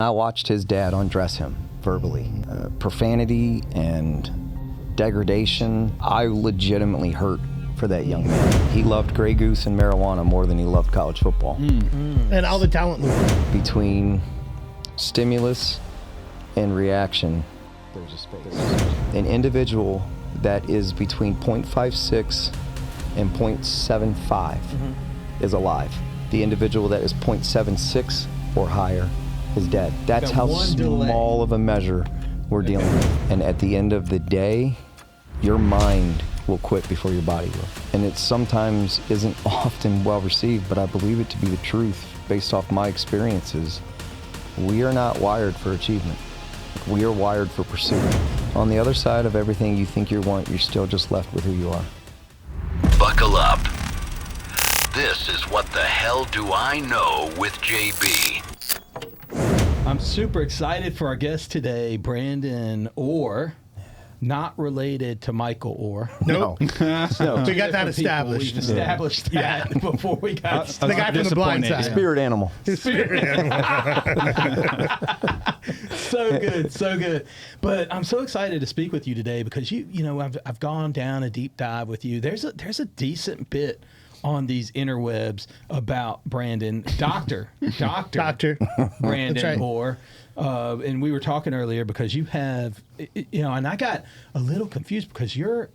I watched his dad undress him verbally. Profanity and degradation. I legitimately hurt for that young man. He loved Grey Goose and marijuana more than he loved college football. And all the talent Between stimulus and reaction, there's a space. An individual that is between 0.56 and 0.75 is alive. The individual that is 0.76 or higher is dead. That's how small of a measure we're dealing with. And at the end of the day, your mind will quit before your body will. And it sometimes isn't often well received, but I believe it to be the truth based off my experiences. We are not wired for achievement. We are wired for pursuit. On the other side of everything you think you want, you're still just left with who you are. Buckle up. This is What the Hell Do I Know with JB. I'm super excited for our guest today, Brandon Orr, not related to Michael Orr. Nope. No. We got that established. We've established that before we got The guy from the blind side. Spirit animal. Spirit animal. So good, so good. But I'm so excited to speak with you today because you know I've gone down a deep dive with you. There's a decent bit on these interwebs about Brandon, Doctor Brandon right. Orr. And we were talking earlier because you have, and I got a little confused because yours,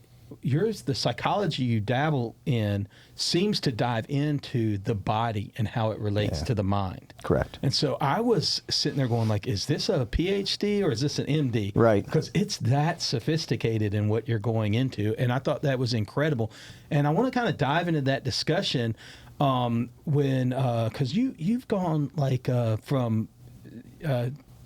the psychology you dabble in seems to dive into the body and how it relates to the mind. Correct. And so I was sitting there going like, is this a PhD or is this an MD? Right. Because it's that sophisticated in what you're going into. And I thought that was incredible. And I want to kind of dive into that discussion because you've gone like from,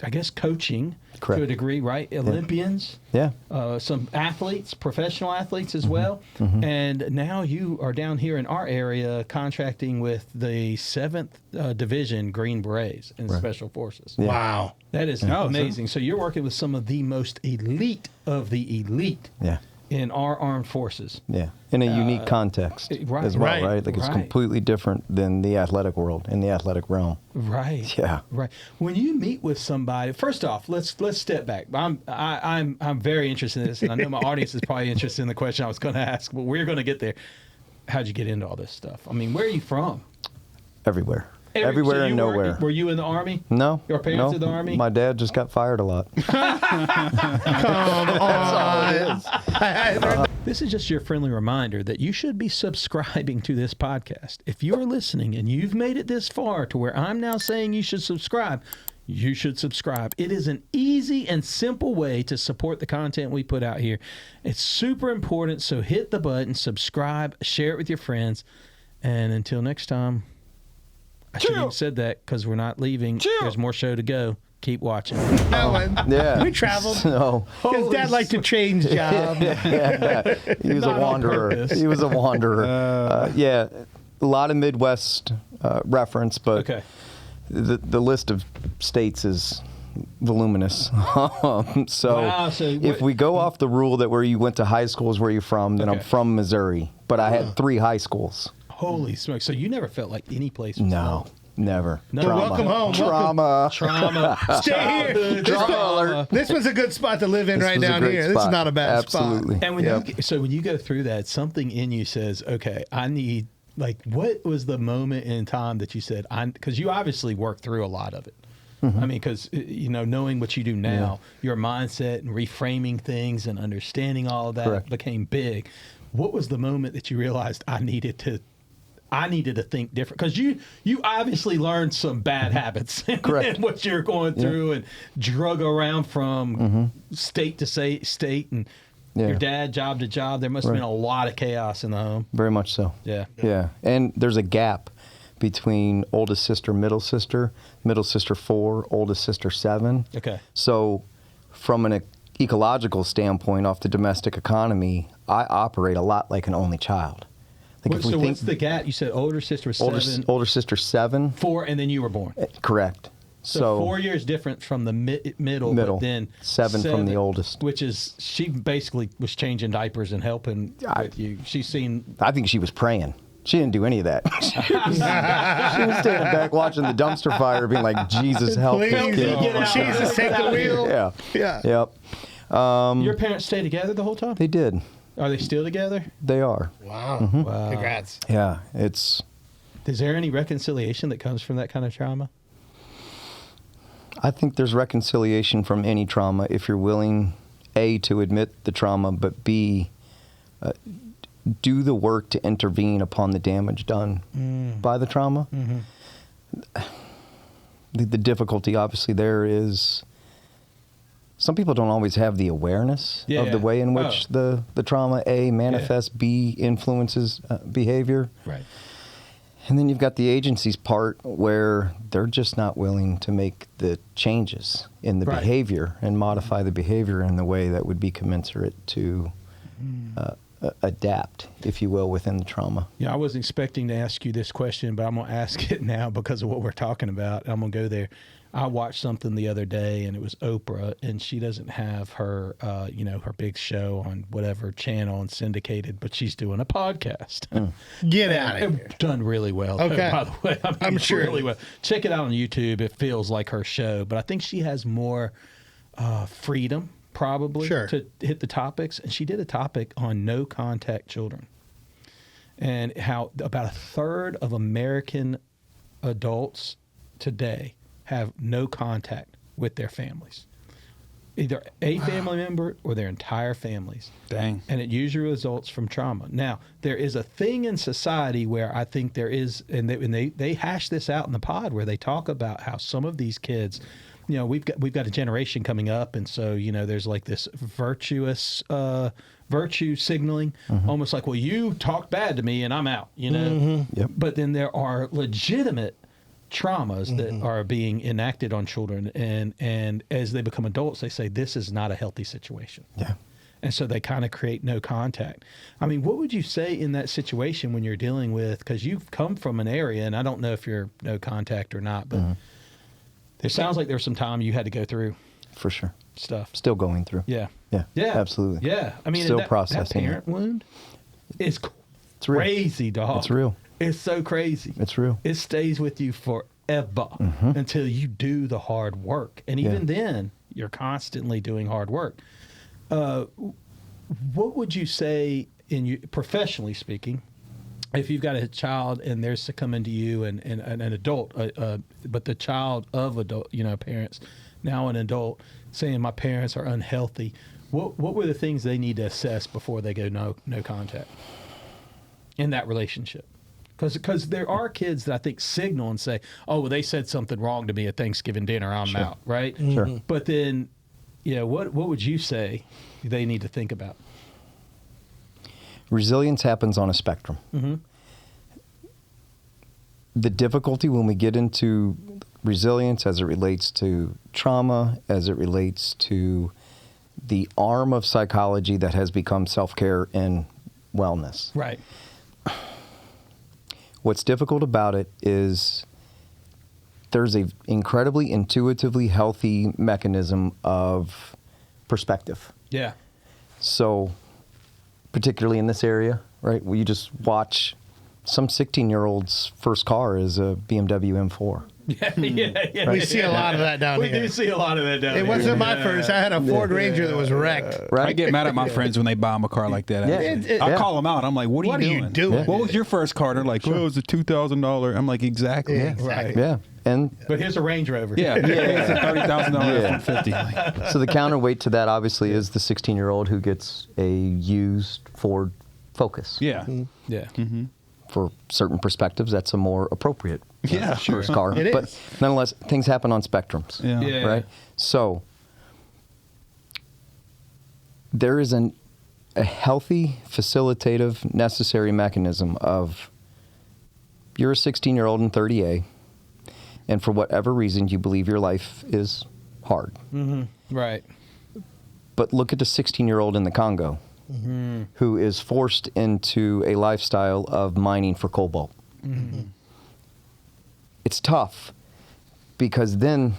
I guess, coaching Correct. to a degree, right? Olympians. Yeah. Some athletes, professional athletes as well. And now you are down here in our area contracting with the 7th Division Green Berets in Special Forces. Yeah. Wow. That is amazing. So you're working with some of the most elite of the elite Yeah. in our armed forces. Yeah. In a unique context right. as well, Right. right? Like it's Right. completely different than the athletic world, in the athletic realm. Right. Yeah. Right. When you meet with somebody, first off, let's step back. I'm very interested in this, and I know my audience is probably interested in the question I was going to ask, but we're going to get there. How'd you get into all this stuff? I mean, where are you from? Everywhere. So Everywhere you and nowhere. Were you in the Army? No. Your parents in the Army? My dad just got fired a lot. Come on. This is just your friendly reminder that you should be subscribing to this podcast. If you're listening and you've made it this far to where I'm now saying you should subscribe, you should subscribe. It is an easy and simple way to support the content we put out here. It's super important, so hit the button, subscribe, share it with your friends, and until next time, I shouldn't have said that because we're not leaving. There's more show to go. Keep watching. Yeah. We traveled. So, His dad liked to change jobs. he was a Not on wanderer. purpose. He was a wanderer. Yeah. A lot of Midwest reference, but Okay. the list of states is voluminous. Wow, so if we go off the rule that where you went to high school is where you're from, then I'm Okay. from Missouri. But I had 3 high schools. Holy smokes. So you never felt like any place was No, home? never. No. Trauma. Welcome home. Trauma. Trauma. Stay here. Trauma alert. This was a good spot to live in This right was a down great here. This is spot. not a bad Absolutely. spot. And when Yep. when you go through that, something in you says, okay, I need, like, what was the moment in time that you said, because you obviously worked through a lot of it. I mean, because, knowing what you do now, your mindset and reframing things and understanding all of that Correct. became big. What was the moment that you realized I needed to think different? Because you obviously learned some bad habits Correct. in what you're going through and drug around from state to state and your dad job to job. There must have been a lot of chaos in the home. Very much so. Yeah. Yeah. And there's a gap between oldest sister, middle sister 4, oldest sister 7. Okay. So from an ecological standpoint off the domestic economy, I operate a lot like an only child. Like So what's the gap? You said older sister was 7, older sister 7. 4, and then you were born. Correct. So 4 years different from the middle, but then 7 from the oldest. Which is, she basically was changing diapers and helping with you. She's seen. I think she was praying. She didn't do any of that. She was standing back watching the dumpster fire, being like, "Jesus, help this Please, kid." Jesus, take the wheel. Yeah. Yeah. Yep. Your parents stay together the whole time? They did. Are they still together? They are. Wow. Wow. Congrats. Yeah. It's. Is there any reconciliation that comes from that kind of trauma? I think there's reconciliation from any trauma if you're willing, A, to admit the trauma, but B, do the work to intervene upon the damage done by the trauma. The difficulty, obviously, there is some people don't always have the awareness of the way in which the trauma, A, manifests, B, influences behavior. Right. And then you've got the agency's part where they're just not willing to make the changes in the behavior and modify the behavior in the way that would be commensurate to adapt, if you will, within the trauma. Yeah, I wasn't expecting to ask you this question, but I'm going to ask it now because of what we're talking about. I'm going to go there. I watched something the other day, and it was Oprah, and she doesn't have her, her big show on whatever channel and syndicated, but she's doing a podcast. Get out of here. It's done really well. Okay. By the way, I'm sure. really well. Check it out on YouTube. It feels like her show, but I think she has more freedom probably to hit the topics. And she did a topic on no contact children and how about a third of American adults today have no contact with their families, either a family member or their entire families. Dang. And it usually results from trauma. Now, there is a thing in society where I think there is, and they hash this out in the pod where they talk about how some of these kids, we've got a generation coming up, and so there's like this virtue signaling, almost like, well, you talk bad to me and I'm out, Yep. But then there are legitimate traumas that are being enacted on children, and as they become adults, they say this is not a healthy situation. Yeah. And so they kind of create no contact. I mean, what would you say in that situation when you're dealing with, because you've come from an area, and I don't know if you're no contact or not, but it sounds like there's some time you had to go through For sure. stuff. Still going through. Yeah. Yeah. Yeah. Absolutely. Yeah. I mean, Still that processing parent wound is It's real. crazy, dog. It's real. It's so crazy. It's real. It stays with you forever until you do the hard work. And even then, you're constantly doing hard work. What would you say, professionally speaking, if you've got a child and they're succumbing to you and an adult, but the child of adult, parents, now an adult, saying my parents are unhealthy, what were the things they need to assess before they go no contact in that relationship? Because there are kids that I think signal and say, oh, well, they said something wrong to me at Thanksgiving dinner, I'm out, right? Sure. But then, what would you say they need to think about? Resilience happens on a spectrum. The difficulty when we get into resilience as it relates to trauma, as it relates to the arm of psychology that has become self-care and wellness. Right. What's difficult about it is there's a incredibly intuitively healthy mechanism of perspective. Yeah. So, particularly in this area, right, where you just watch some 16-year-old's first car is a BMW M4. Yeah. We see a lot of that down We here. do see a lot of that down here. It wasn't my first. I had a Ford Ranger that was wrecked. Right? I get mad at my friends when they buy them a car like that. Yeah. Actually. I call them out. I'm like, what are you doing? What was your first car? They're like, oh, it was a $2,000. I'm like, exactly. Yeah. Right. Yeah. And But here's a Range Rover. Yeah. It's a $30,000 F-150. Like, so the counterweight to that obviously is the 16-year-old who gets a used Ford Focus. yeah. Yeah. For certain perspectives, that's a more appropriate Yeah, sure. first car. It But is. nonetheless, things happen on spectrums. Yeah. Yeah. Right? So there is a healthy, facilitative, necessary mechanism of you're a 16-year-old in 30A, and for whatever reason, you believe your life is hard. Right. But look at the 16-year-old in the Congo who is forced into a lifestyle of mining for cobalt. It's tough because then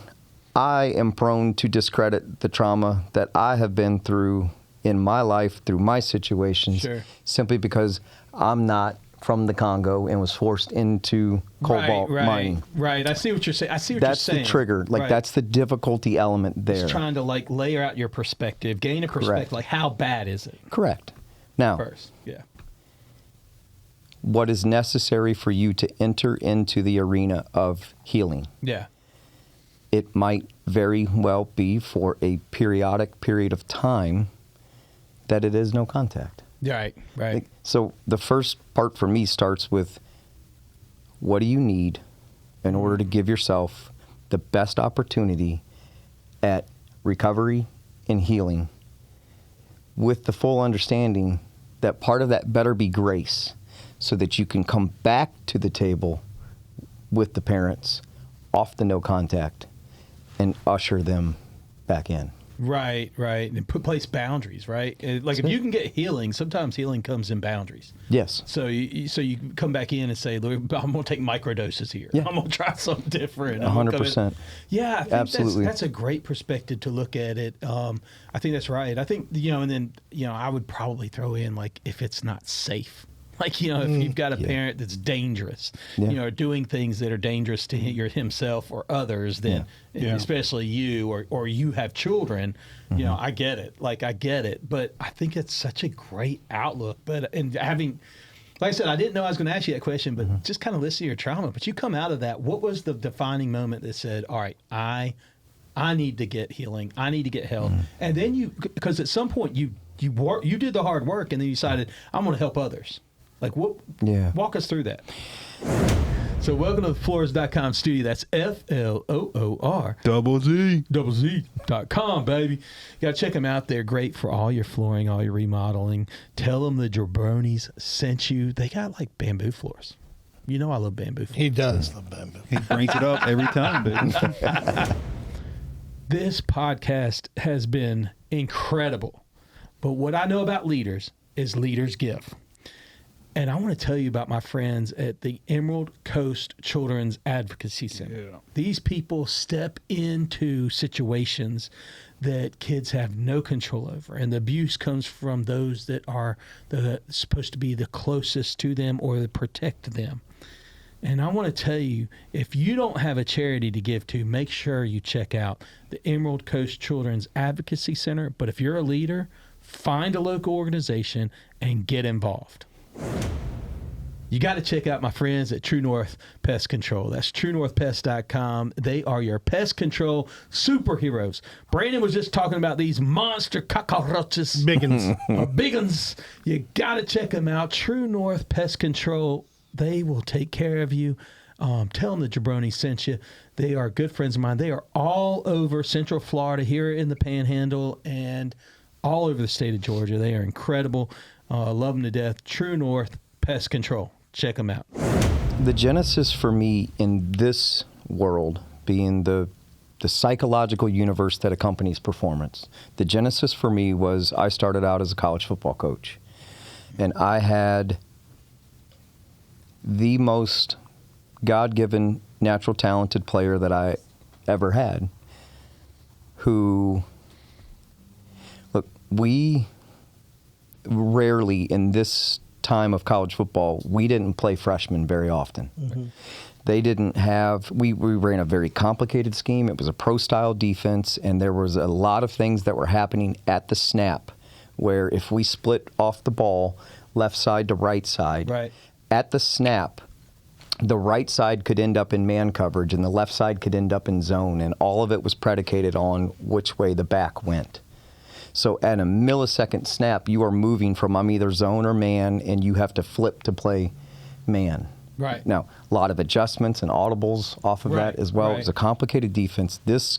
I am prone to discredit the trauma that I have been through in my life, through my situations, Sure. simply because I'm not from the Congo and was forced into cobalt mining. Right. I see what you're saying. That's you're saying. That's the trigger. Like, that's the difficulty element there. It's trying to, like, layer out your perspective, gain a perspective. Correct. Like, how bad is it? Correct. Now, first, what is necessary for you to enter into the arena of healing? Yeah. It might very well be for a periodic period of time that it is no contact. Right. So the first part for me starts with, what do you need in order to give yourself the best opportunity at recovery and healing, with the full understanding that part of that better be grace, so that you can come back to the table with the parents off the no contact and usher them back in. Right. And place boundaries, right? Like, if you can get healing, sometimes healing comes in boundaries. Yes. So you come back in and say, look, I'm going to take microdoses here. Yeah. I'm going to try something different. 100%. Yeah, I think absolutely. That's a great perspective to look at it. I think that's right. I think, and then, I would probably throw in, like, if it's not safe. Like, if you've got a parent that's dangerous, doing things that are dangerous to himself or others, then especially you, or you have children, I get it. Like, I get it. But I think it's such a great outlook. But, and having, like I said, I didn't know I was going to ask you that question, but just kind of listen to your trauma. But you come out of that. What was the defining moment that said, all right, I need to get healing. I need to get help. And then because at some point you did the hard work, and then you decided, I'm going to help others. Like, walk us through that. So welcome to the Floors.com studio. That's FLOOR.com, baby. You got to check them out. They're great for all your flooring, all your remodeling. Tell them the jabronis sent you. They got, like, bamboo floors. I love bamboo floors. He does love bamboo. He brings it up every time, baby. This podcast has been incredible. But what I know about leaders is leaders give. And I want to tell you about my friends at the Emerald Coast Children's Advocacy Center. Yeah. These people step into situations that kids have no control over, and the abuse comes from those that are supposed to be the closest to them or that protect them. And I want to tell you, if you don't have a charity to give to, make sure you check out the Emerald Coast Children's Advocacy Center. But if you're a leader, find a local organization and get involved. You got to check out my friends at True North Pest Control. That's truenorthpest.com. They are your pest control superheroes. Brandon was just talking about these monster cockroaches. Big uns. Big uns. You got to check them out. True North Pest Control. They will take care of you. Tell them the Jabroni sent you. They are good friends of mine. They are all over Central Florida, here in the Panhandle, and all over the state of Georgia. They are incredible. Love them to death. True North Pest Control. Check them out. The genesis for me in this world, being the psychological universe that accompanies performance, the genesis for me was, I started out as a college football coach. And I had the most God-given, natural talented player that I ever had, who, look, we rarely in this time of college football, we didn't play freshmen very often. Mm-hmm. They didn't have, we ran a very complicated scheme. It was a pro-style defense, and there was a lot of things that were happening at the snap where if we split off the ball left side to right side, at the snap, the right side could end up in man coverage and the left side could end up in zone, and all of it was predicated on which way the back went. So at a millisecond snap, you are moving from I'm either zone or man, and you have to flip to play man. Right. Now, a lot of adjustments and audibles off of that as well. It was a complicated defense. This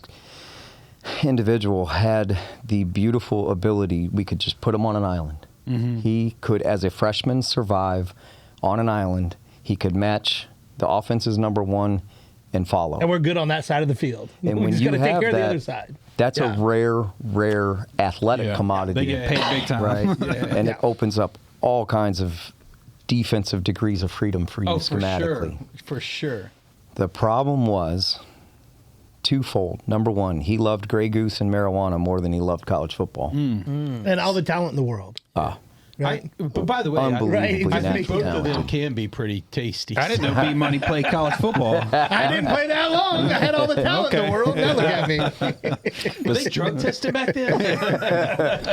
individual had the beautiful ability, we could just put him on an island. Mm-hmm. He could, as a freshman, survive on an island. He could match the offense's number one and follow. And we're good on that side of the field. And when you have take care that, of the other side. That's a rare athletic commodity. They get paid big time. Right? And it opens up all kinds of defensive degrees of freedom for you schematically. For sure. The problem was twofold. Number one, he loved Grey Goose and marijuana more than he loved college football. And all the talent in the world. Right. But by the way, Unbelievably I think both talented. of them can be pretty tasty. I didn't know B Money played college football. I didn't play that long. I had all the talent in the world. Now look at me. Were they drug tested back then?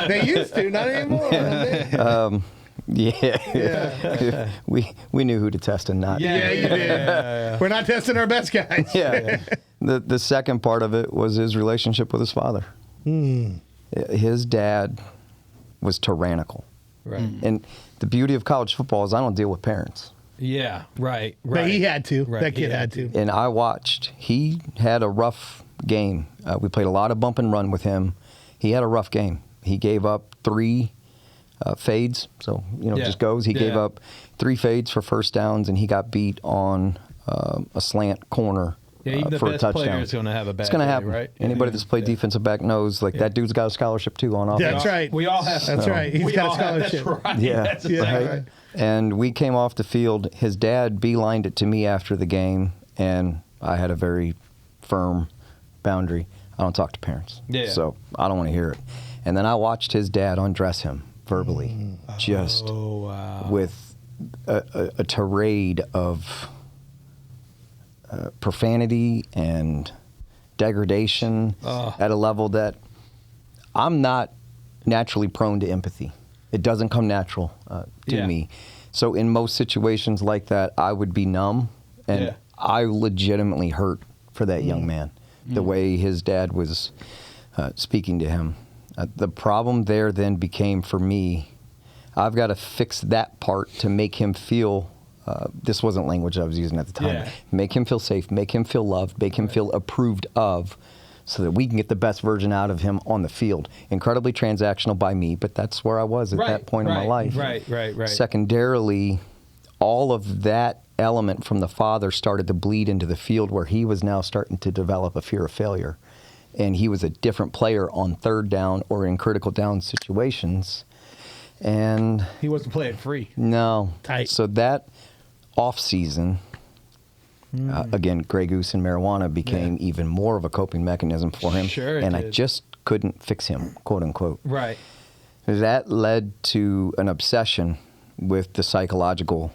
They used to, not anymore. Yeah. we knew who to test and not. Yeah, you did. We're not testing our best guys. Yeah. The second part of it was his relationship with his father. His dad was tyrannical. Right. And the beauty of college football is I don't deal with parents. Yeah, right. But he had to. Right, That kid he had to. And I watched. He had a rough game. We played a lot of bump and run with him. He had a rough game. He gave up 3 fades. So, just goes. He gave up 3 fades for first downs, and he got beat on a slant corner. Yeah, even the for best a touchdown. player is going to have a bad It's going to day, happen. right? Anybody that's played defensive back knows that dude's got a scholarship too on offense. That's right. We all have. That's right. He's got a scholarship. That's right. Yeah. That's exactly right. And we came off the field. His dad beelined it to me after the game, and I had a very firm boundary. I don't talk to parents. Yeah. So I don't want to hear it. And then I watched his dad undress him verbally, with a tirade of profanity and degradation at a level that I'm not naturally prone to empathy. It doesn't come natural to me. So in most situations like that, I would be numb, and I legitimately hurt for that young man, the way his dad was speaking to him. The problem there then became for me, I've got to fix that part to make him feel this wasn't language I was using at the time. Yeah. Make him feel safe, make him feel loved, make him feel approved of, so that we can get the best version out of him on the field. Incredibly transactional by me, but that's where I was at that point in my life. Right. Secondarily, all of that element from the father started to bleed into the field, where he was now starting to develop a fear of failure. And he was a different player on third down or in critical down situations. And He wasn't playing free. no. Tight. So that off season, again, Grey Goose and marijuana became even more of a coping mechanism for him. Sure it and I did. just couldn't fix him, quote unquote. Right. That led to an obsession with the psychological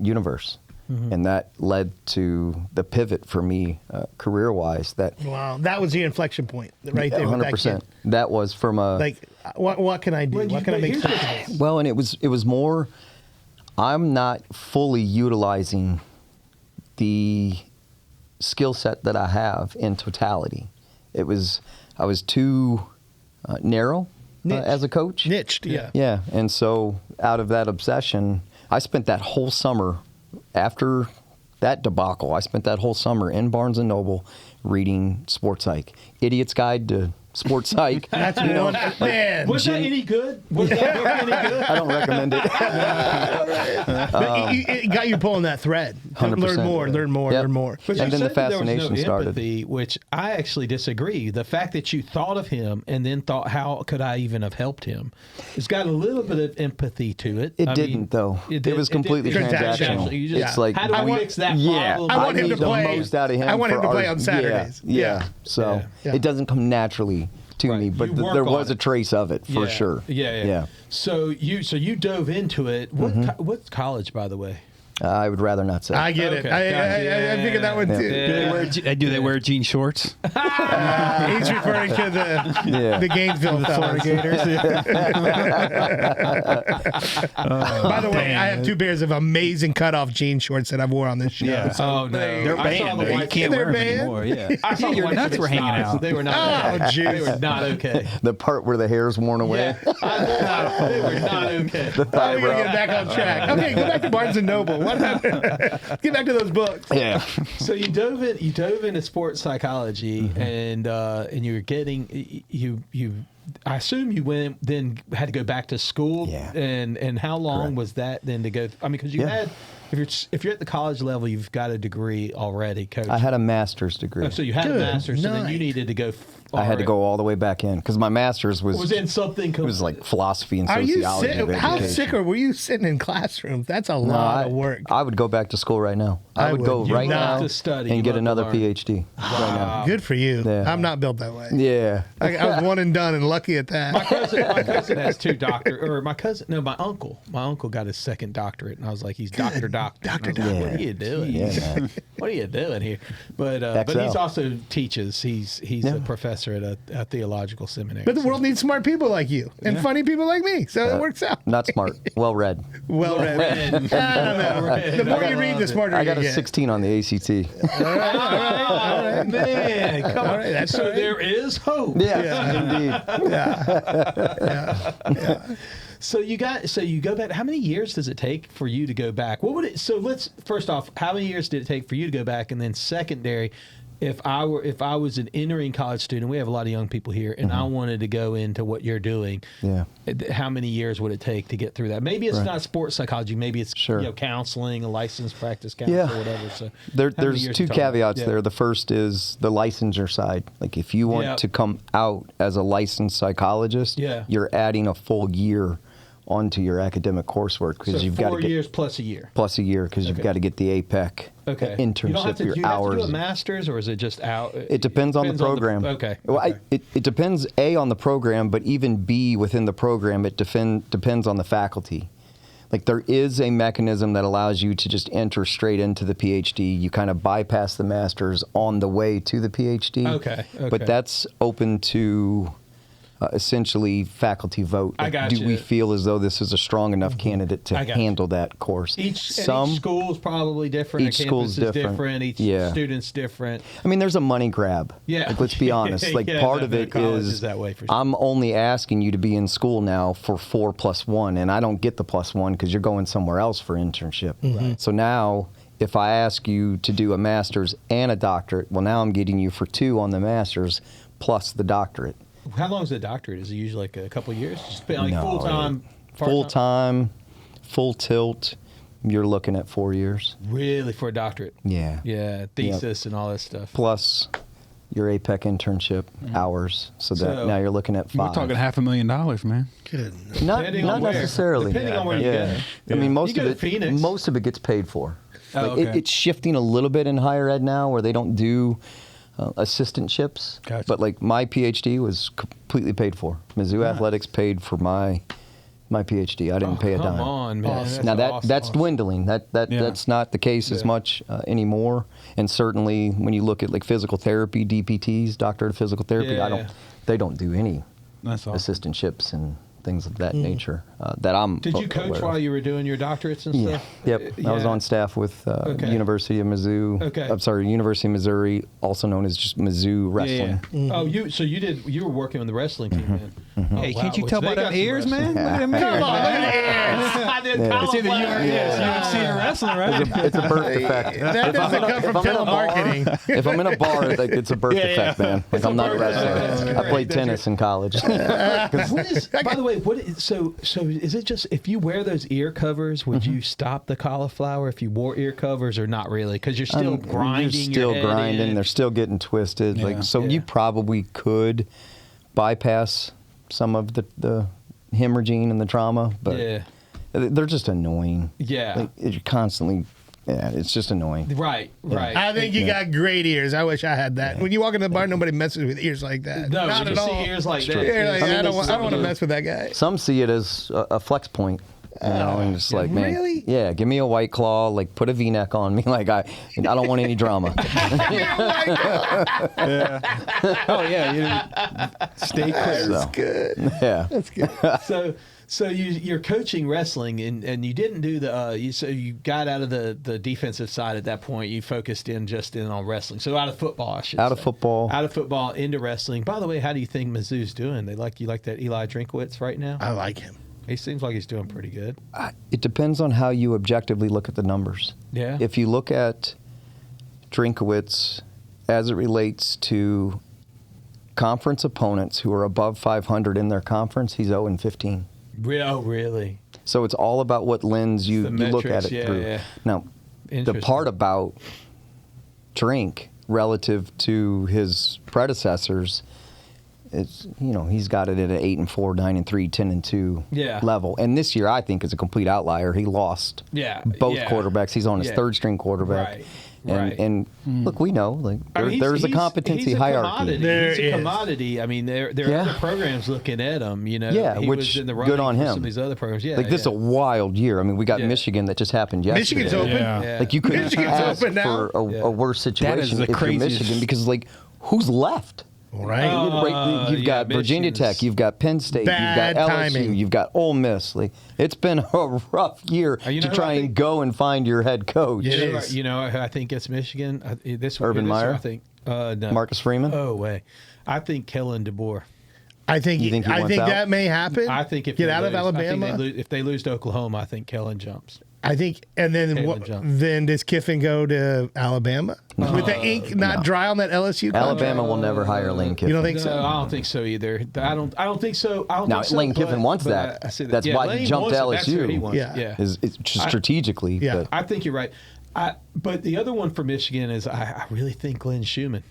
universe. And that led to the pivot for me, career-wise. Wow, that was the inflection point right there. 100%. With that kid. That was from a Like, what can I do? What can I make sense of this? well, and it was more. I'm not fully utilizing the skill set that I have in totality. I was too narrow as a coach. Niched, yeah. Yeah, and so out of that obsession, I spent that whole summer after that debacle. I spent that whole summer in Barnes & Noble reading Sports Psych. Idiot's Guide to Sports Psych. That's one man. Was that any good? Was that book any good? I don't recommend it. But it got you pulling that thread. 100%. Learn more. Yep. But And you then the said that there was fascination no started. empathy, which I actually disagree. The fact that you thought of him and then thought, how could I even have helped him? It's got a little bit of empathy to it. It didn't, though. It was completely transactional. You just, It's like, how do I fix that yeah, problem? I want him need to the play. most out of him. I want him for to play our- on Saturdays. Yeah. So Yeah. it doesn't come naturally to Right. me, but You work there on was a it. trace of it for sure. Yeah. So you dove into it. What's college, by the way? I would rather not say. I get it. Okay. I figured that one too. Do they wear jean shorts? He's referring to the Gainesville fellas. By the way, I have 2 pairs of amazing cutoff jean shorts that I've wore on this show. Yeah. So Oh no, They're I saw banned. the You white- can't They're wear them banned? anymore. Yeah. I saw your the nuts were hanging out. They were not. Oh, okay. jeez. They were not okay. The part where the hair's worn away. They were not okay. The How are we thigh going to get back on track? Okay, go back to Barnes & Noble. What happened? Get back to those books. Yeah. So you dove into sports psychology, and you were getting you. I assume you then had to go back to school. Yeah. And how long was that then to go? I mean, because you had, if you're at the college level, you've got a degree already, coach. I had a master's degree. Oh, so you had a Good master's, so then you night. needed to go I had to go all the way back in because my master's was in something. It was like philosophy and Are sociology. how sick were you sitting in classrooms? That's a lot of work. I would go back to school right now. I would go right now to study and get another PhD. Right now. Good for you. Yeah. I'm not built that way. Yeah. I was one and done and lucky at that. My cousin has 2 doctorates, or my uncle. My uncle got his 2nd doctorate, and I was like, he's Doctor. Doctor. What are you doing? Yeah, what are you doing here? But he's also teaches. He's a professor at a theological seminary. But the world needs smart people like you and funny people like me, so it works out. Not smart. Well read. Well read. I don't know. The more you read, the smarter you get. I got a 16 on the ACT. All right. Man, come on. That's so there is hope. Yes, indeed. Yeah. So you go back. How many years does it take for you to go back? What would it? So let's first off, how many years did it take for you to go back? And then secondary, if I was an entering college student, we have a lot of young people here, and I wanted to go into what you're doing. Yeah. How many years would it take to get through that? Maybe it's not sports psychology. Maybe it's counseling, a licensed practice counselor, or whatever. So there's 2 caveats there. The first is the licensure side. Like if you want to come out as a licensed psychologist, you're adding a full year onto your academic coursework because you've got to get 4 years plus a year because you've got to get the APEC internship. You don't have to, your do you hours. have to do a master's, or is it just out? It depends on the program. Well, it depends A on the program, but even B within the program, it depends on the faculty. Like there is a mechanism that allows you to just enter straight into the PhD. You kind of bypass the master's on the way to the PhD. Okay. But that's open to essentially faculty vote. Like, do we feel as though this is a strong enough candidate to handle that course? Each school is probably different. Each school is different. Each student's different. I mean, there's a money grab. Yeah. Like, let's be honest. Like part of it is that way for sure. I'm only asking you to be in school now for 4+1, and I don't get the +1 because you're going somewhere else for internship. Mm-hmm. So now, if I ask you to do a master's and a doctorate, well, now I'm getting you for 2 on the master's plus the doctorate. How long is the doctorate? Is it usually like a couple of years? Just like full-time? Full-time, full tilt, you're looking at 4 years. Really? For a doctorate? Yeah. Yeah, thesis and all that stuff. Plus your APEC internship hours. So that now you're looking at 5. We're talking $500,000, man. Goodness. Not necessarily. Depending on where you go. I mean, most of it gets paid for. It's shifting a little bit in higher ed now where they don't do assistantships. Gotcha. But like my PhD was completely paid for. Mizzou Athletics paid for my PhD. I didn't pay a dime. Come on, man. Awesome. Now that's dwindling. That's not the case as much anymore. And certainly when you look at like physical therapy, DPTs, doctorate of physical therapy, they don't do any assistantships and things of that nature that I'm Did you coach while you were doing your doctorates and stuff? Yep. I was on staff with University of Mizzou. I'm sorry, University of Missouri, also known as just Mizzou Wrestling. Oh, you were working on the wrestling team then. Hey, can't you tell by the ears, man? Look at them ears. Come on, look at the ears. It's either UFC or wrestling, right? It's a birth defect. That doesn't come from telemarketing. If I'm in a bar, like, it's a birth defect, man. Like, I'm not a wrestler. I played tennis in college. By the way, so is it just if you wear those ear covers, would you stop the cauliflower if you wore ear covers or not really? Because you're still grinding. You're still grinding. They're still getting twisted. You probably could bypass some of the hemorrhaging and the trauma, but they're just annoying. Yeah, like, you're constantly. Yeah, it's just annoying. Right. I think you got great ears. I wish I had that. When you walk in the bar, nobody messes with ears like that. No, not at all. See ears like that. Like, I don't want to mess with that guy. Some see it as a flex point. You know, and it's like, man, really? Yeah, give me a White Claw, like put a V-neck on me, like I don't want any drama. Oh yeah, stay clear. That's good. Yeah, that's good. So you're coaching wrestling, and you didn't do so you got out of the defensive side at that point. You focused in on wrestling. So out of football, I should say. Out of football into wrestling. By the way, how do you think Mizzou's doing? You like that Eli Drinkwitz right now? I like him. He seems like he's doing pretty good. It depends on how you objectively look at the numbers. Yeah. If you look at Drinkwitz as it relates to conference opponents who are above 500 in their conference, he's 0-15. Oh, really? So it's all about what lens you look at it through. Yeah. Now, the part about Drink relative to his predecessors it's he's got it at an 8-4, 9-3, 10-2 level. And this year, I think, is a complete outlier. He lost both quarterbacks. He's on his third string quarterback. Right. And look, we know there's a competency hierarchy. He's a commodity. I mean, there are other programs looking at him. He which was in the running good on him. for some of these other programs. This is a wild year. I mean, we got Michigan that just happened yesterday. Michigan's open. Like you couldn't ask for a worse situation if you're Michigan because who's left? Right. You've got Virginia Tech, you've got Penn State, Bad you've got LSU, timing. you've got Ole Miss. It's been a rough year to try and go and find your head coach. It is. I think it's Michigan. Urban Meyer? I think no. Marcus Freeman? Oh, way. I think Kellen DeBoer. I think that may happen. I think if get they out of lose, Alabama. I think if they lose to Oklahoma, I think Kellen jumps. I think, and then does Kiffin go to Alabama with the ink not dry on that LSU? Alabama will never hire Lane Kiffin. You don't think so? No, I don't think so either. I don't think so. Lane Kiffin wants that. That's why he jumped to LSU. It's strategically. Yeah, I think you're right. But the other one for Michigan is I really think Glenn Schumann.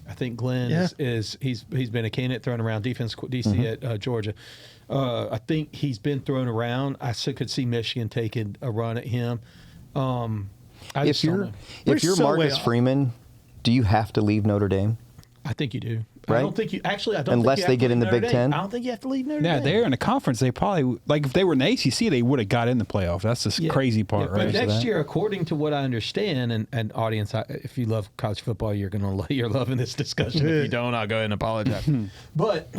I think Glenn is he's been a candidate thrown around DC at Georgia. I think he's been thrown around. I could see Michigan taking a run at him. If you're Marcus Freeman, do you have to leave Notre Dame? I think you do. Right? I don't think you actually. I don't unless think they get in the Big Ten. I don't think you have to leave Notre Dame. Yeah, they're in a conference. They probably if they were in the ACC, they would have got in the playoff. That's the crazy part, right? But next year, according to what I understand, and audience, if you love college football, you're loving this discussion. If you don't, I'll go ahead and apologize. But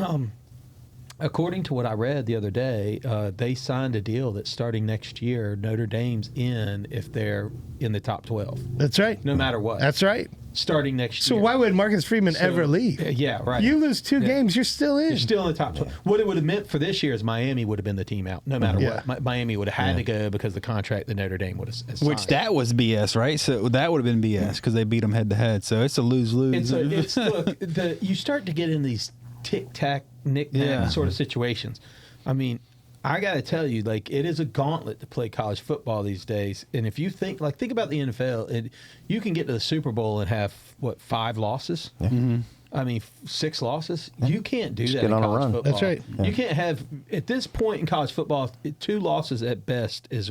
according to what I read the other day, they signed a deal that starting next year, Notre Dame's in if they're in the top 12. That's right. No matter what. That's right. Starting next year. So why would Marcus Freeman ever leave? Yeah, right. You lose 2 games, you're still in. You're still in the top 12. What it would have meant for this year is Miami would have been the team out, no matter what. Miami would have had to go because the contract that Notre Dame would have signed. Which that was BS, right? So that would have been BS because they beat them head to head. So it's a lose-lose. Look, you start to get in these tic-tac, knick-knack sort of situations. I mean, I got to tell you, it is a gauntlet to play college football these days. And if you think about the NFL, you can get to the Super Bowl and have, 5 losses? Yeah. Mm-hmm. I mean, 6 losses? Yeah. You can't do that in college football. That's right. Yeah. You can't have, at this point in college football, 2 losses at best is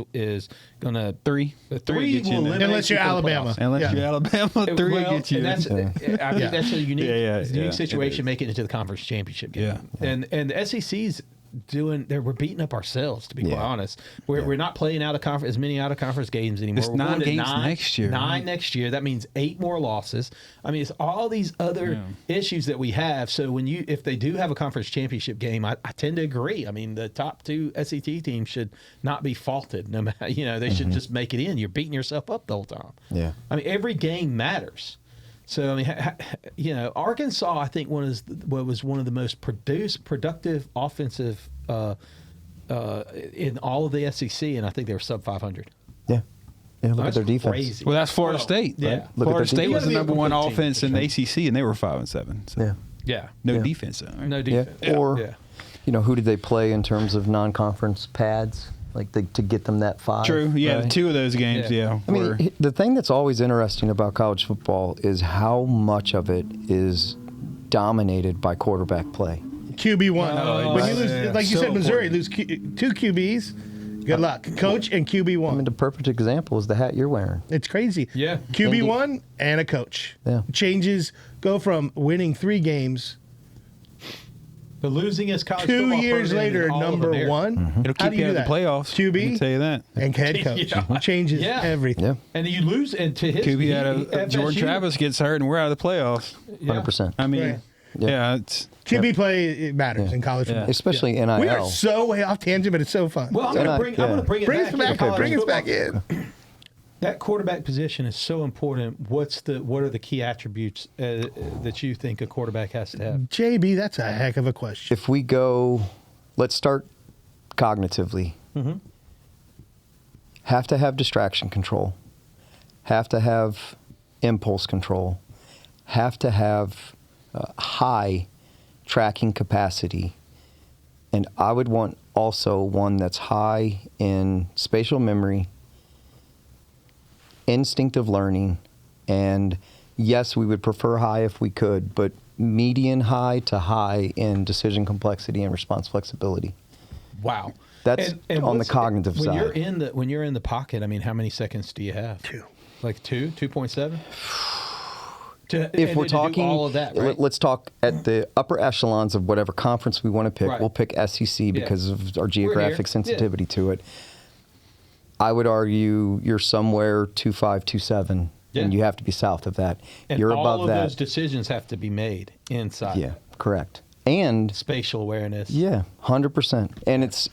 going to... 3 unless you're Alabama. Unless you're Alabama, 3 gets you. I think that's a unique situation making it to the conference championship game. Yeah. And the SEC's we're beating up ourselves, to be quite honest. We're not playing as many out of conference games anymore. It's 9 games next year. 9 next year. That means 8 more losses. I mean, it's all these other issues that we have. So if they do have a conference championship game, I tend to agree. I mean, the top 2 SEC teams should not be faulted. No matter, they should just make it in. You're beating yourself up the whole time. Yeah. I mean, every game matters. So, I mean, Arkansas, I think, was one of the most productive offensive in all of the SEC, and I think they were sub 500. Yeah. Yeah, look at their defense. Crazy. Well, that's Florida State. Yeah. Right? Florida State was the number 1 offense in the ACC, and they were 5-7. So. Yeah. No defense, though. Right? No defense. Yeah. Or, who did they play in terms of non-conference pads? To get them that 5. True, yeah, right? 2 of those games, I mean, the thing that's always interesting about college football is how much of it is dominated by quarterback play. QB1. When you lose, like you said, Missouri, lose 2 QBs, good luck. Coach and QB1. I mean, the perfect example is the hat you're wearing. It's crazy. Yeah. QB1 and a coach. Yeah. Go from winning 3 games. The losingest college 2 football years later, number 1. It'll keep you in the playoffs. QB, I can tell you that. And head coach changes everything. Yeah. And you lose, and to his QB out of Jordan Travis gets hurt, and we're out of the playoffs. 100%. I mean, it's QB play matters in college football, especially NIL. We are so way off tangent, but it's so fun. Well, I'm going to bring it back. Bring us back in. That quarterback position is so important. What are the key attributes that you think a quarterback has to have? JB, that's a heck of a question. If we go, let's start cognitively. Mm-hmm. Have to have distraction control. Have to have impulse control. Have to have high tracking capacity. And I would want also one that's high in spatial memory, instinctive learning, and yes, we would prefer high if we could, but median high to high in decision complexity and response flexibility. Wow. That's on the cognitive side. When you're in the pocket, I mean, how many seconds do you have? 2. Like 2.7? If we're talking all of that, right? Let's talk at the upper echelons of whatever conference we want to pick. Right. We'll pick SEC because of our geographic sensitivity to it. I would argue you're somewhere 2.5, 2.7, and you have to be south of that. And you're all above of that. those decisions have to be made inside. Yeah, correct. And spatial awareness. Yeah, 100%. And it's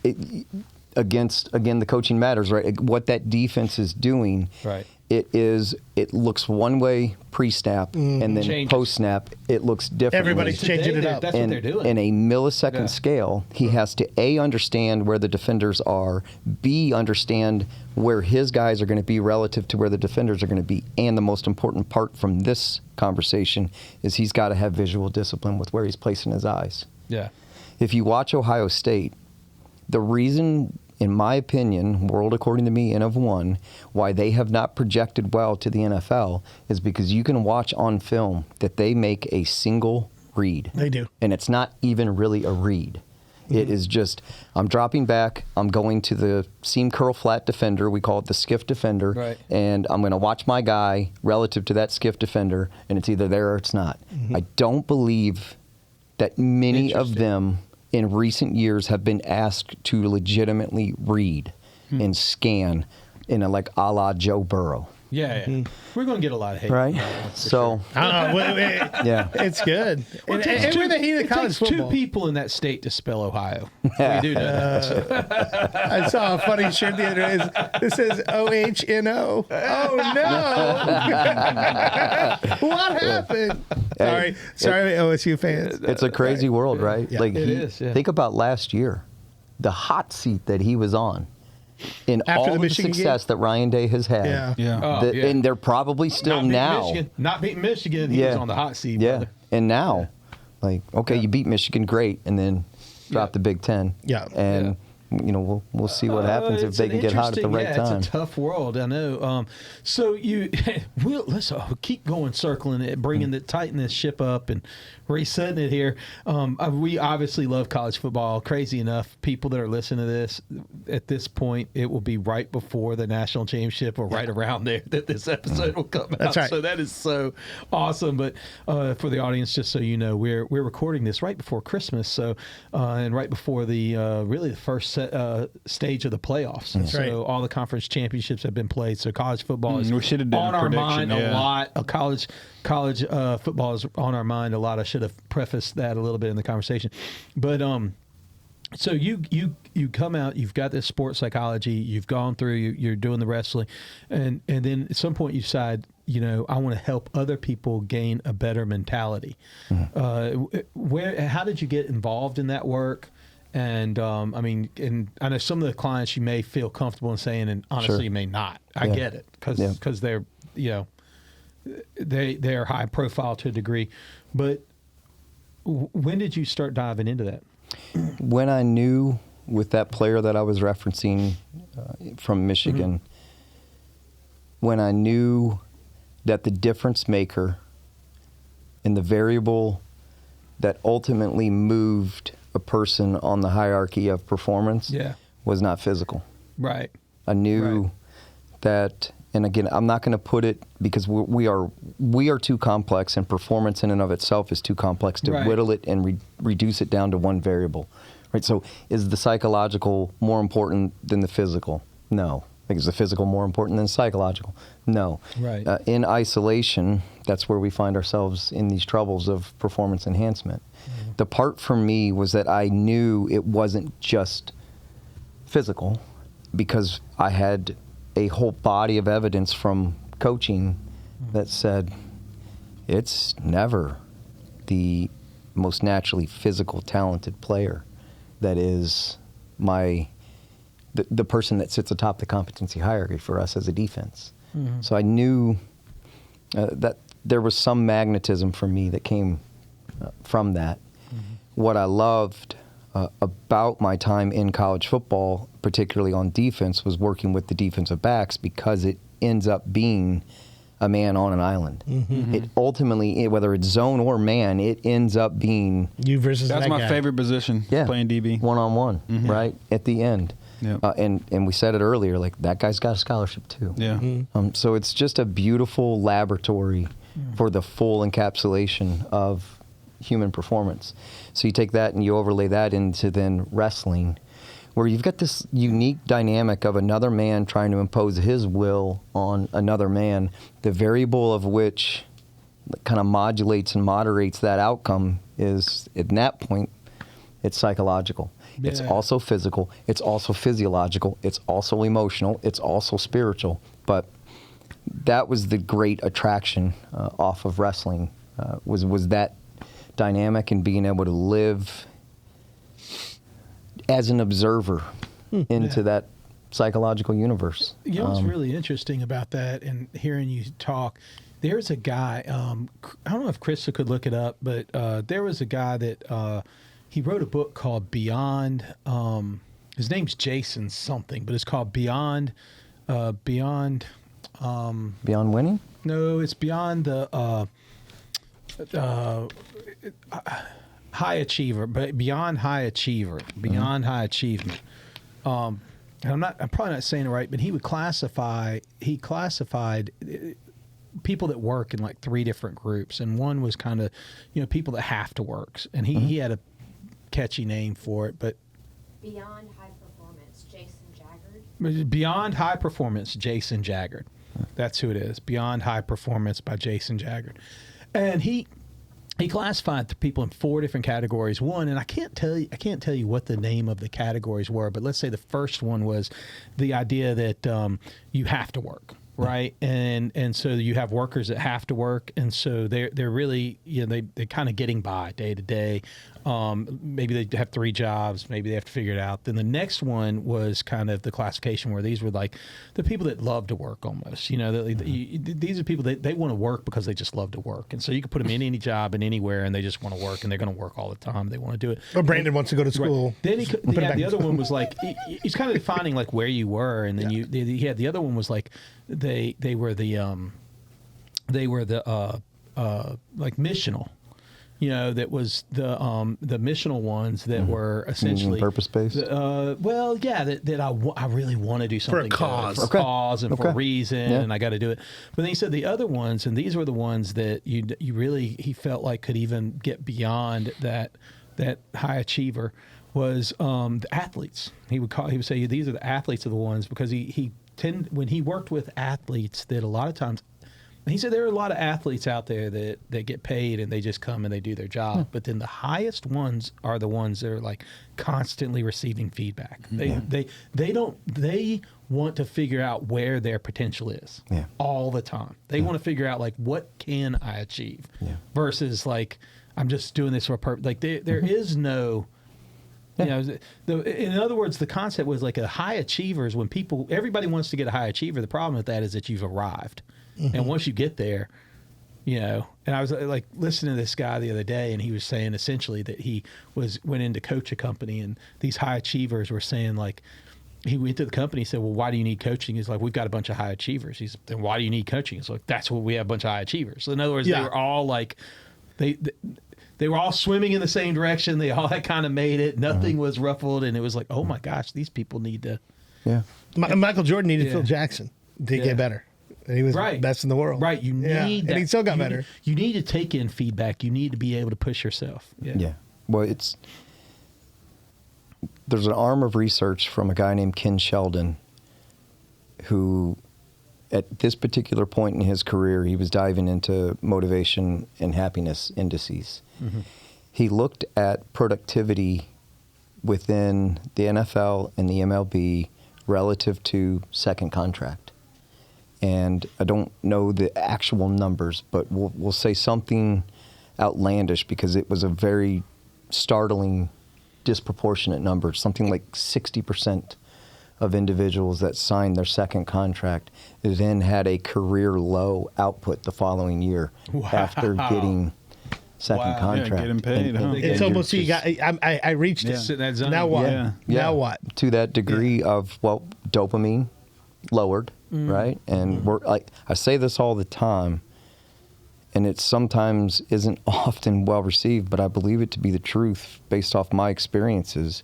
against, again, the coaching matters, right? What that defense is doing. Right. It looks one way pre-snap, and then post-snap, it looks different. Everybody's changing it up. That's what they're doing. In a millisecond scale, he has to, A, understand where the defenders are, B, understand where his guys are going to be relative to where the defenders are going to be. And the most important part from this conversation is he's got to have visual discipline with where he's placing his eyes. Yeah. If you watch Ohio State, the reason, in my opinion, world according to me, N of 1, why they have not projected well to the NFL is because you can watch on film that they make a single read. They do. And it's not even really a read. It is just, I'm dropping back, I'm going to the seam curl flat defender, we call it the skiff defender, right. And I'm going to watch my guy relative to that skiff defender, and it's either there or it's not. I don't believe that many of them in recent years have been asked to legitimately read and scan in a la Joe Burrow. Yeah. We're going to get a lot of hate. Right? So, yeah. It's good. Well, and we're the heat of college football. 2 people in that state to spell Ohio. We do know that. I saw a funny shirt the other day. It says OHNO. Oh, no. What happened? Sorry, OSU fans. It's a crazy world, right? Yeah. Like it is. Think about last year, the hot seat that he was on. In After all the of the Michigan success that Ryan Day has had. And they're probably still Not beating Michigan. He was on the hot seat. Yeah. Brother. And now, you beat Michigan, great, and then drop the Big Ten. Yeah. And, we'll see what happens if they can get hot at the right time. It's a tough world, I know. So let's keep going, circling it, tighten this ship up and resetting it here. We obviously love college football. Crazy enough, people that are listening to this, at this point, it will be right before the national championship or right around there that this episode will come out. That's right. So that is so awesome. But for the audience, just so you know, we're recording this right before Christmas. So and right before the really the first stage of the playoffs. That's so right. all the conference championships have been played. So college football is we should have done on a our prediction, mind a lot. College football is on our mind a lot. I should have prefaced that a little bit in the conversation, but so you come out, you've got this sports psychology, you've gone through, you're doing the wrestling, and then at some point you decide, I want to help other people gain a better mentality. How did you get involved in that work? And and I know some of the clients you may feel comfortable in saying, and honestly you may not. I get it because they're they're high profile to a degree, but when did you start diving into that? When I knew with that player that I was referencing from Michigan, when I knew that the difference maker and the variable that ultimately moved a person on the hierarchy of performance was not physical. Right. I knew that, and again, I'm not going to put it because we are too complex, and performance in and of itself is too complex to whittle it and reduce it down to one variable. Right. So, is the psychological more important than the physical? No. Like, is the physical more important than the psychological? No. Right. In isolation, that's where we find ourselves in these troubles of performance enhancement. The part for me was that I knew it wasn't just physical, because I had a whole body of evidence from coaching that said it's never the most naturally physical, talented player that is the person that sits atop the competency hierarchy for us as a defense. So I knew that there was some magnetism for me that came from that. What I loved about my time in college football, particularly on defense, was working with the defensive backs, because it ends up being a man on an island. It ultimately, whether it's zone or man, it ends up being you versus that's that my guy. favorite position. Playing DB, one-on-one, right at the end. Yeah. And we said it earlier, like that guy's got a scholarship too. Yeah. So it's just a beautiful laboratory for the full encapsulation of human performance. So you take that and you overlay that into then wrestling, where you've got this unique dynamic of another man trying to impose his will on another man, the variable of which kind of modulates and moderates that outcome is, at that point, it's psychological. Yeah. It's also physical. It's also physiological. It's also emotional. It's also spiritual. But that was the great attraction off of wrestling, was that dynamic and being able to live as an observer into that psychological universe. You know what's really interesting about that, and hearing you talk, there's a guy, I don't know if Krista could look it up, but there was a guy that he wrote a book called Beyond, his name's Jason something, but it's called Beyond Beyond winning? No, it's Beyond the high achiever, but beyond high achiever, beyond high achievement. And I'm probably not saying it right, but he classified people that work in like 3 different groups, and one was kind of, people that have to work, and he had a catchy name for it, but Beyond High Performance, Jason Jaggard. Beyond High Performance, Jason Jaggard. That's who it is. Beyond High Performance by Jason Jaggard. And he classified the people in 4 different categories. One, and I can't tell you what the name of the categories were, but let's say the first one was the idea that you have to work, right? And so you have workers that have to work, and so they're really, they're kind of getting by day to day. Maybe they have 3 jobs, maybe they have to figure it out. Then the next one was kind of the classification where these were like the people that love to work almost. These are people that they want to work because they just love to work. And so you can put them in any job and anywhere, and they just want to work, and they're going to work all the time. They want to do it. Or Brandon wants to go to school. Right. Then the other one was like, he's kind of defining like where you were. And then he had the other one was like, they were the like missional. That was the missional ones that were essentially purpose-based. That I really want to do something for a cause, good, for a cause, and for a reason, and I got to do it. But then he said the other ones, and these were the ones that he felt like could even get beyond that high achiever, was the athletes. He would say these are the athletes are the ones, because when he worked with athletes, that a lot of times. He said there are a lot of athletes out there that get paid and they just come and they do their job. But then the highest ones are the ones that are like constantly receiving feedback. They want to figure out where their potential is all the time. They want to figure out like, what can I achieve versus like, I'm just doing this for a purpose. Like there is no, in other words, the concept was like a high achiever is when everybody wants to get a high achiever. The problem with that is that you've arrived. And once you get there, and I was like listening to this guy the other day, and he was saying essentially that he went in to coach a company, and these high achievers were saying like, he went to the company, he said, well, why do you need coaching? He's like, we've got a bunch of high achievers. He's then why do you need coaching? It's like, that's what we have, a bunch of high achievers. So in other words, they were all like, they were all swimming in the same direction. They all had kind of made it. Nothing was ruffled, and it was like, oh my gosh, these people need to. Yeah. Michael Jordan needed Phil Jackson to get better. And he was best in the world. Right. You need that. And he still got better. You need to take in feedback. You need to be able to push yourself. Yeah. Well, there's an arm of research from a guy named Ken Sheldon who, at this particular point in his career, he was diving into motivation and happiness indices. He looked at productivity within the NFL and the MLB relative to second contract. And I don't know the actual numbers, but we'll say something outlandish because it was a very startling, disproportionate number. Something like 60% of individuals that signed their second contract then had a career low output the following year after getting second contract. Yeah, getting paid. It's almost I reached it. Now what? Yeah. Now what? To that degree of dopamine lowered. right? And we're like, I say this all the time, and it sometimes isn't often well received, but I believe it to be the truth based off my experiences.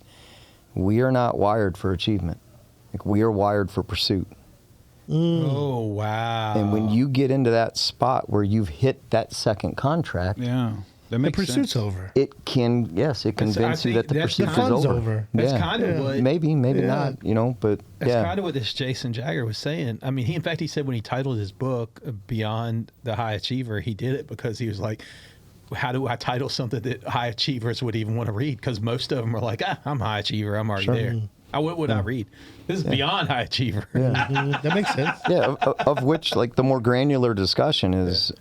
We are not wired for achievement. Like, we are wired for pursuit. Oh, wow. And when you get into that spot where you've hit that second contract, that makes the pursuit's sense. over. it convince you that the pursuit is fun's over. over. That's kind of what... Maybe not, but That's kind of what this Jason Jagger was saying. I mean, in fact, he said when he titled his book Beyond the High Achiever, he did it because he was like, how do I title something that high achievers would even want to read? Because most of them are like, I'm a high achiever, I'm already there. What would I read? This is beyond high achiever. That makes sense. Yeah, of which, like, the more granular discussion is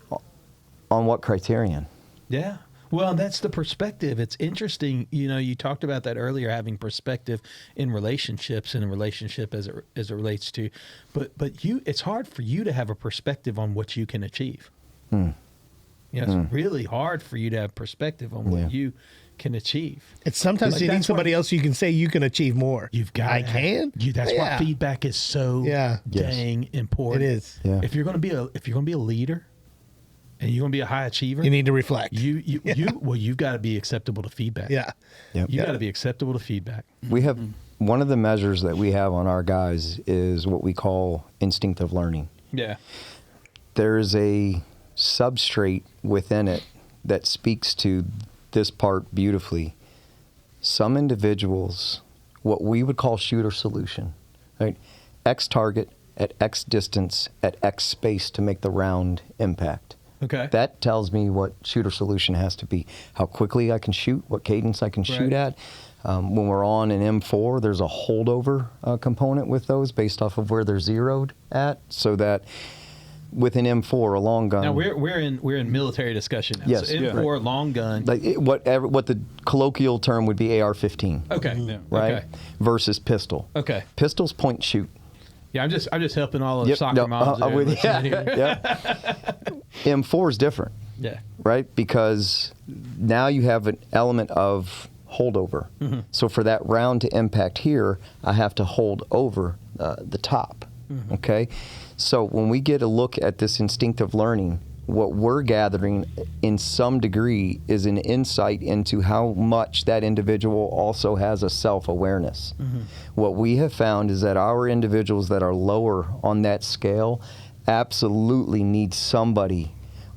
on what criterion. Yeah. Well, that's the perspective. It's interesting. You talked about that earlier, having perspective in relationships and a relationship as it relates to, but it's hard for you to have a perspective on what you can achieve. It's really hard for you to have perspective on what you can achieve. It's sometimes you need somebody else you can say you can achieve more. You've got. That's why feedback is so dang important. It is. Yeah. If you're going to be a leader, and you're going to be a high achiever, you need to reflect. You've got to be acceptable to feedback. Yeah. Yep. You got to be acceptable to feedback. We have one of the measures that we have on our guys is what we call instinctive learning. Yeah. There's a substrate within it that speaks to this part beautifully. Some individuals, what we would call shooter solution, right? X target at X distance at X space to make the round impact. Okay. That tells me what shooter solution has to be. How quickly I can shoot, what cadence I can shoot at. When we're on an M4, there's a holdover component with those based off of where they're zeroed at, so that with an M4, a long gun. Now we're in military discussion now. Yes, so M4 long gun. Like what the colloquial term would be AR-15. Okay. Right. Okay. Versus pistol. Okay. Pistol's point and shoot. Yeah, I'm just helping all of the soccer moms. M4 is different. Yeah. Right, because now you have an element of holdover. So for that round to impact here, I have to hold over the top. Okay. So when we get a look at this instinctive learning, what we're gathering in some degree is an insight into how much that individual also has a self-awareness. What we have found is that our individuals that are lower on that scale absolutely need somebody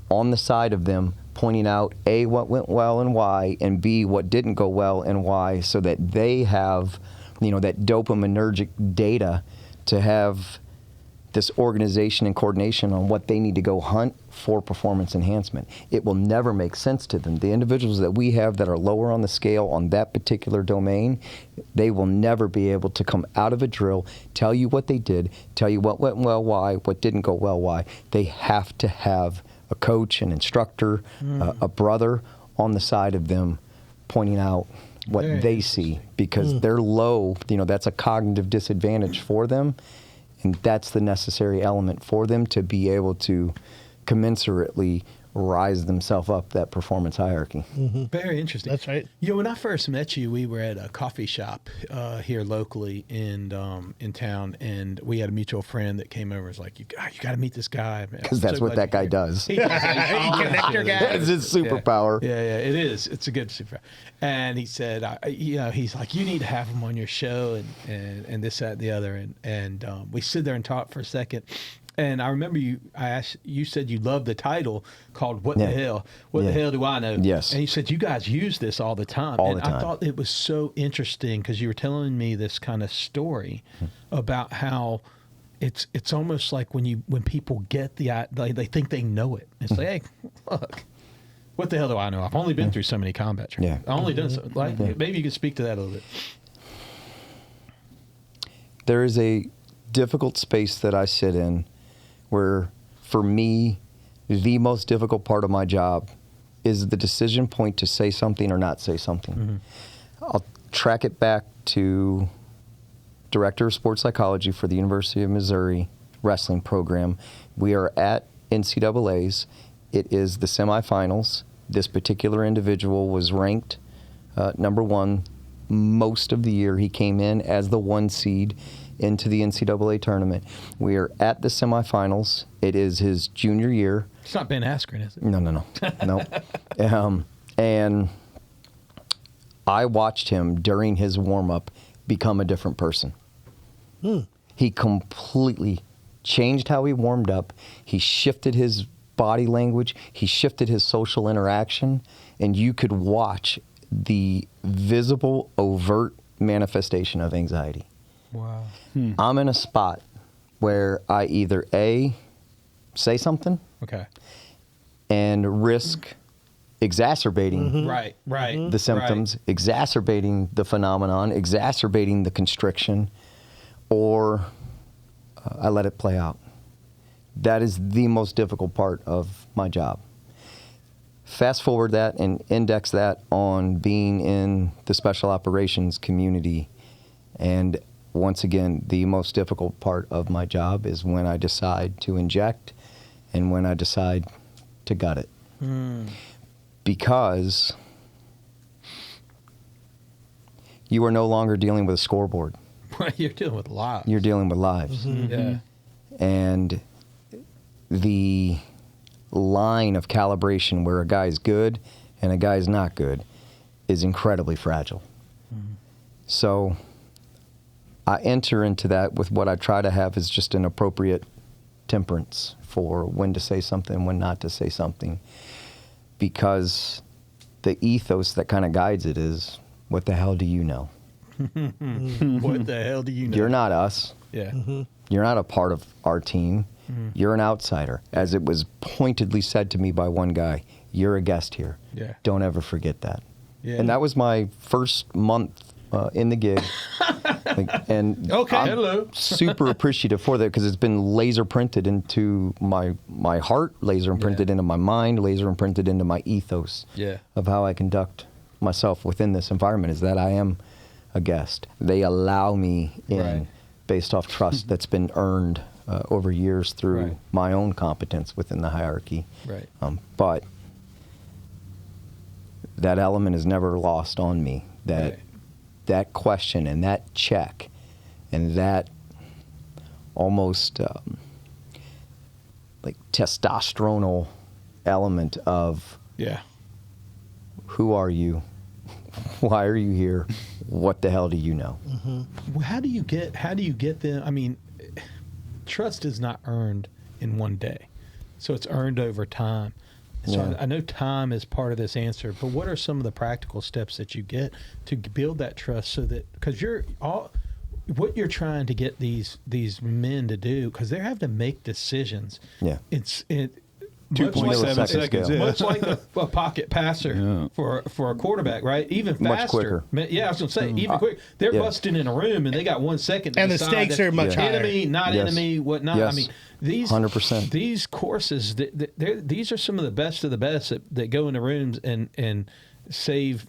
on the side of them pointing out A, what went well and why, and B, what didn't go well and why, so that they have, that dopaminergic data to have this organization and coordination on what they need to go hunt for performance enhancement. It will never make sense to them. The individuals that we have that are lower on the scale on that particular domain, they will never be able to come out of a drill, tell you what they did, tell you what went well, why, what didn't go well, why. They have to have a coach, an instructor, a brother on the side of them pointing out what they see, because they're low. That's a cognitive disadvantage for them. And that's the necessary element for them to be able to commensurately rise themselves up that performance hierarchy. Very interesting. That's right. When I first met you, we were at a coffee shop here locally in town, and we had a mutual friend that came over and was like, you got to meet this guy. Because that's what that guy does. He connector guy. That's his superpower. Yeah, it is. It's a good superpower. And he said, he's like, you need to have him on your show and this, that, and the other. And we sit there and talk for a second. And I remember you said you loved the title called What the Hell? What the hell do I know? Yes. And you said you guys use this all the time. All the time. I thought it was so interesting because you were telling me this kind of story about how it's almost like when people get they think they know it. It's like, hey, look, what the hell do I know? I've only been through so many combat training. Yeah. I've only done so. Maybe you could speak to that a little bit. There is a difficult space that I sit in where, for me, the most difficult part of my job is the decision point to say something or not say something. I'll track it back to Director of Sports Psychology for the University of Missouri wrestling program. We are at NCAA's. It is the semifinals. This particular individual was ranked number one most of the year. He came in as the 1 seed into the NCAA tournament. We are at the semifinals. It is his junior year. It's not Ben Askren, is it? No. No. And I watched him during his warm-up become a different person. He completely changed how he warmed up. He shifted his body language. He shifted his social interaction. And you could watch the visible, overt manifestation of anxiety. Wow. I'm in a spot where I either A, say something, Okay. and risk exacerbating Right. the symptoms, exacerbating the phenomenon, exacerbating the constriction, or I let it play out. That is the most difficult part of my job. Fast forward that and index that on being in the special operations community. And once again, the most difficult part of my job is when I decide to inject and when I decide to gut it. Because you are no longer dealing with a scoreboard. You're dealing with lives. You're dealing with lives. Yeah. And the line of calibration where a guy's good and a guy's not good is incredibly fragile. So I enter into that with what I try to have is just an appropriate temperance for when to say something, when not to say something. Because the ethos that kind of guides it is, what the hell do you know? What the hell do you know? You're not us. Yeah. You're not a part of our team. You're an outsider. As it was pointedly said to me by one guy, you're a guest here. Yeah. Don't ever forget that. Yeah. And that was my first month in the gig. And Okay. I'm Hello. super appreciative for that because it's been laser printed into my heart, laser imprinted into my mind, laser imprinted into my ethos of how I conduct myself within this environment is that I am a guest. They allow me in based off trust that's been earned over years through my own competence within the hierarchy. Right. But that element is never lost on me. That question and that check and that almost like testosteronal element of who are you? Why are you here? What the hell do you know? Well, how do you get them? I mean, trust is not earned in one day, so it's earned over time. So I know time is part of this answer, but what are some of the practical steps that you get to build that trust so that, because what you're trying to get these men to do, because they have to make decisions. Yeah. It's 2.7 seconds. Much like a pocket passer for a quarterback, right? Even faster. Much quicker. Yeah, I was going to say, even quicker. They're busting in a room, and they got 1 second to and the decide stakes are much higher. Enemy, not enemy, whatnot. Yes. I mean, these 100%. These courses, these are some of the best that go into rooms and save,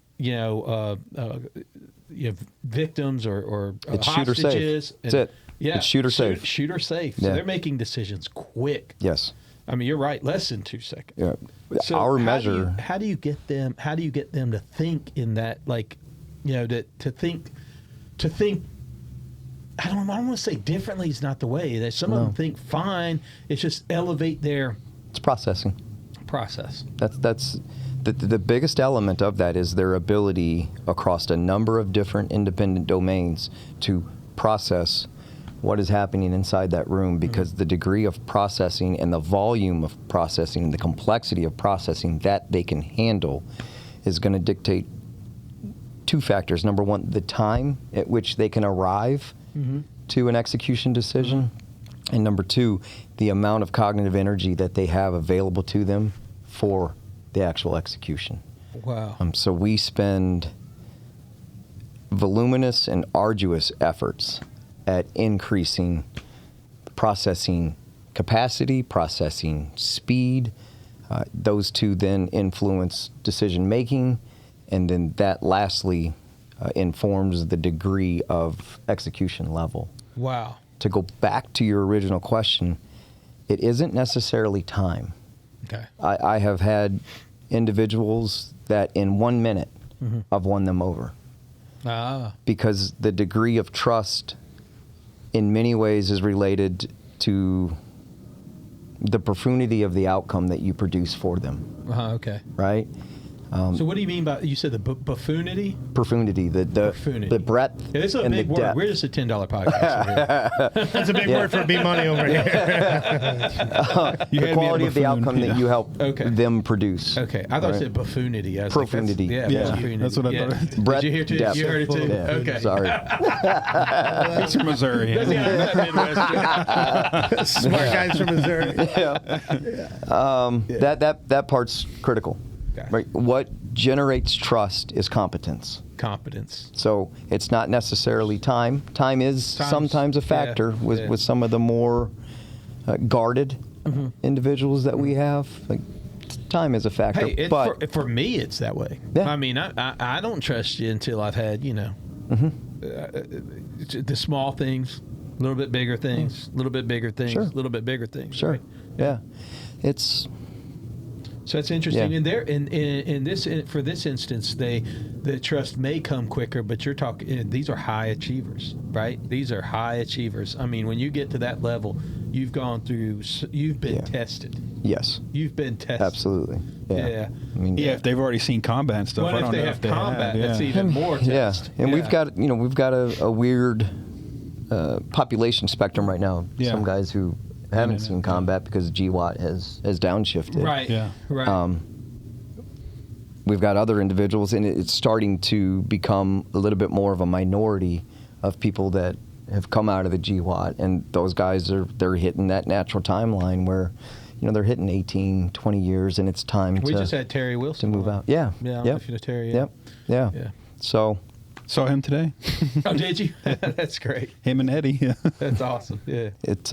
victims or it's shoot or hostages. safe. That's it. Yeah, it's shoot or safe. Shoot or safe. So they're making decisions quick. Yes. I mean, you're right. Less than 2 seconds. Yeah. So Our measure. How do you get them? How do you get them to think in that, like, to think. I don't want to say differently is not the way. That some of them think fine. It's just elevate their. It's processing. Process. That's the biggest element of that is their ability across a number of different independent domains to process what is happening inside that room, because the degree of processing and the volume of processing and the complexity of processing that they can handle is going to dictate two factors. Number one, the time at which they can arrive to an execution decision. And number two, the amount of cognitive energy that they have available to them for the actual execution. Wow. So we spend voluminous and arduous efforts at increasing processing capacity, processing speed. Those two then influence decision making, and then that lastly informs the degree of execution level. Wow. To go back to your original question, it isn't necessarily time. Okay. I have had individuals that in 1 minute I've won them over. because the degree of trust in many ways is related to the profundity of the outcome that you produce for them. Okay. Right? So what do you mean by, you said the buffoonity? Profundity, the breadth Yeah, it's a and big the word. depth. We're just a $10 podcast. That's a big word for B-Money over here. The quality of the outcome that you help them produce. Okay, I thought it said buffoonity. I was Profundity. Like, that's what I thought. Breadth, Did you hear too? depth. You heard it too? Yeah. Okay. Sorry. He's from Missouri. Smart guys from Missouri. That part's critical. Okay. Right? What generates trust is competence. Competence. So it's not necessarily time. Time is sometimes a factor with some of the more guarded individuals that we have. Like, time is a factor. Hey, but for me, it's that way. Yeah. I mean, I don't trust you until I've had, the small things, a little bit bigger things, a little bit bigger things, a little bit bigger things. Sure. Right? Yeah. It's... So that's interesting. Yeah. And there, for this instance, the trust may come quicker, but you're talking. These are high achievers, right? These are high achievers. I mean, when you get to that level, you've gone through. You've been tested. Yes. You've been tested. Absolutely. Yeah. I mean, if they've already seen combat and stuff. Well, I don't if they know have combat, that's even more test. And we've got a weird population spectrum right now. Yeah. Some guys who haven't seen combat because GWAT has downshifted. Right. Yeah. Right. We've got other individuals, and it's starting to become a little bit more of a minority of people that have come out of the GWAT, and those guys they're hitting that natural timeline where, they're hitting 18, 20 years, and it's time we just had Terry Wilson to move out. Yeah. Yeah. Yep. If you know Terry. Yep. Yeah. So. Saw him today. Oh, did you? That's great. Him and Eddie. Yeah. That's awesome. Yeah. It's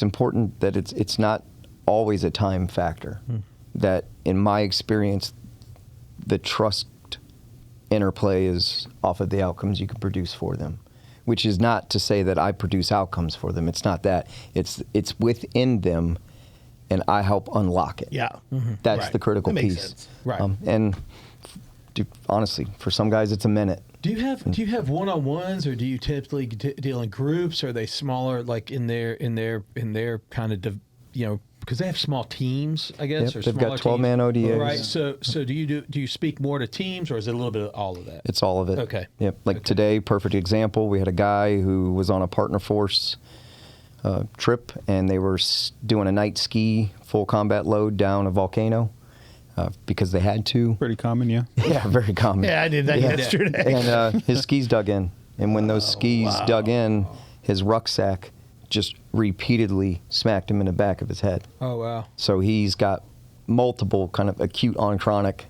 important that it's not always a time factor. That in my experience, the trust interplay is off of the outcomes you can produce for them, which is not to say that I produce outcomes for them. It's not that. It's within them, and I help unlock it. Yeah. That's the critical that makes piece. Sense. Right. And honestly, for some guys, it's a minute. Do you have one-on-ones, or do you typically deal in groups? Or are they smaller, like in their kind of because they have small teams, I guess. Yep, or they've got 12-man ODAs. Right. So do you speak more to teams, or is it a little bit of all of that? It's all of it. Okay. Yep. Like today, perfect example. We had a guy who was on a partner force trip, and they were doing a night ski full combat load down a volcano. Because they had to. Pretty common, yeah. Yeah, very common. Yeah, I did that yesterday. And his skis dug in. And when those skis dug in, his rucksack just repeatedly smacked him in the back of his head. Oh, wow. So he's got multiple kind of acute on chronic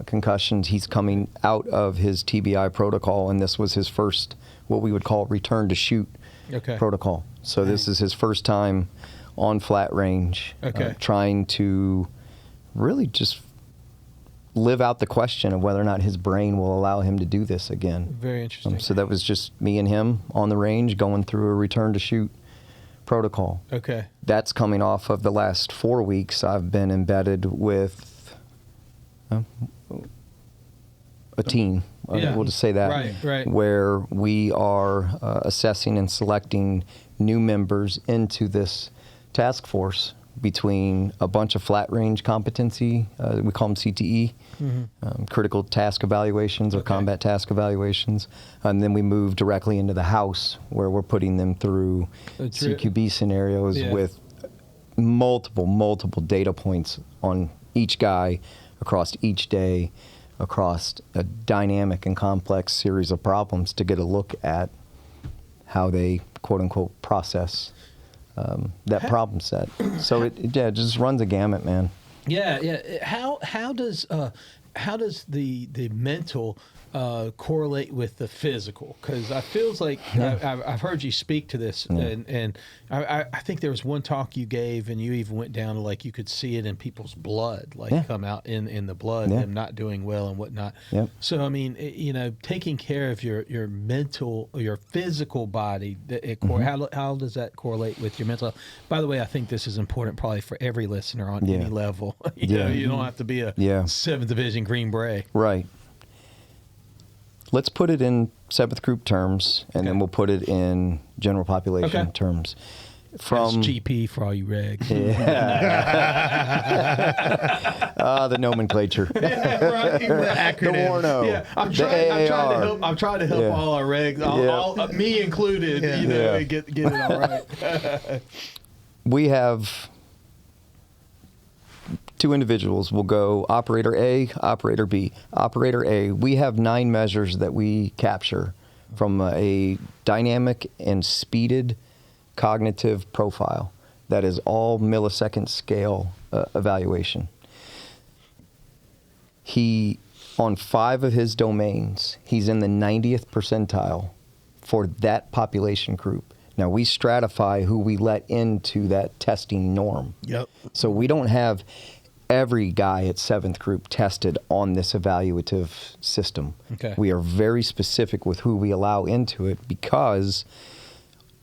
concussions. He's coming out of his TBI protocol, and this was his first, what we would call return to shoot protocol. So this is his first time on flat range, trying to really just live out the question of whether or not his brain will allow him to do this again. Very interesting. So that was just me and him on the range going through a return to shoot protocol. Okay. That's coming off of the last 4 weeks. I've been embedded with a team. We'll just say that. Right. Where we are assessing and selecting new members into this task force between a bunch of flat range competency, we call them CTE, critical task evaluations or combat task evaluations. And then we move directly into the house where we're putting them through CQB scenarios with multiple data points on each guy across each day, across a dynamic and complex series of problems to get a look at how they, quote unquote, process that problem set. So it just runs a gamut, man. Yeah. How does the mental correlate with the physical? Because I feels like I've heard you speak to this, and I think there was one talk you gave, and you even went down to like you could see it in people's blood, like come out in the blood, them not doing well and whatnot. Yep. So I mean, taking care of your mental, your physical body, how does that correlate with your mental health? By the way, I think this is important probably for every listener on any level. You know, you don't have to be a 7th Division Green Beret. Right. Let's put it in 7th group terms, and then we'll put it in general population terms. From That's GP for all you regs. The nomenclature. Right. The acronym. The Warno. Yeah, I'm trying to help all our regs, all me included. Get it all right. We have 2 individuals. We'll go operator A, operator B. Operator A, we have 9 measures that we capture from a dynamic and speeded cognitive profile. That is all millisecond scale evaluation. On 5 of his domains, he's in the 90th percentile for that population group. Now, we stratify who we let into that testing norm. Yep. So we don't have every guy at 7th group tested on this evaluative system. Okay. We are very specific with who we allow into it because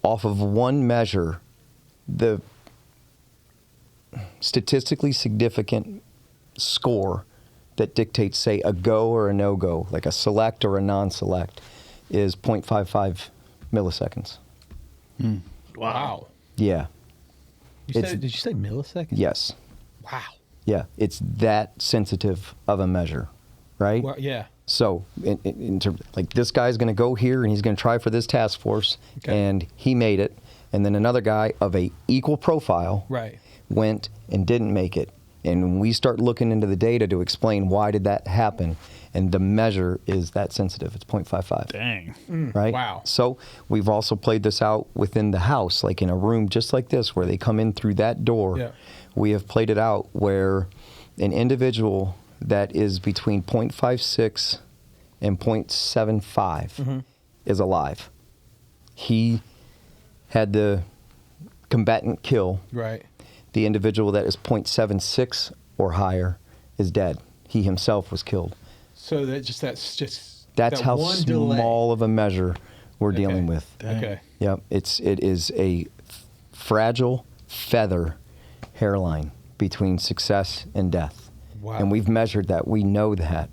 off of one measure, the statistically significant score that dictates, say, a go or a no-go, like a select or a non-select, is 0.55 milliseconds. Wow. Yeah. Did you say milliseconds? Yes. Wow. Yeah, it's that sensitive of a measure, right? Well, yeah. So, in terms, like this guy's going to go here and he's going to try for this task force, and he made it, and then another guy of a equal profile went and didn't make it. And when we start looking into the data to explain why did that happen, and the measure is that sensitive, it's 0.55. Dang. Right? Wow. So we've also played this out within the house, like in a room just like this, where they come in through that door. Yeah. We have played it out where an individual that is between 0.56 and 0.75 is alive. He had the combatant kill. Right. The individual that is 0.76 or higher is dead. He himself was killed. So that's just that's that how one small delay. of a measure we're dealing with. Okay. Yep. It is a fragile feather hairline between success and death. Wow. And we've measured that. We know that.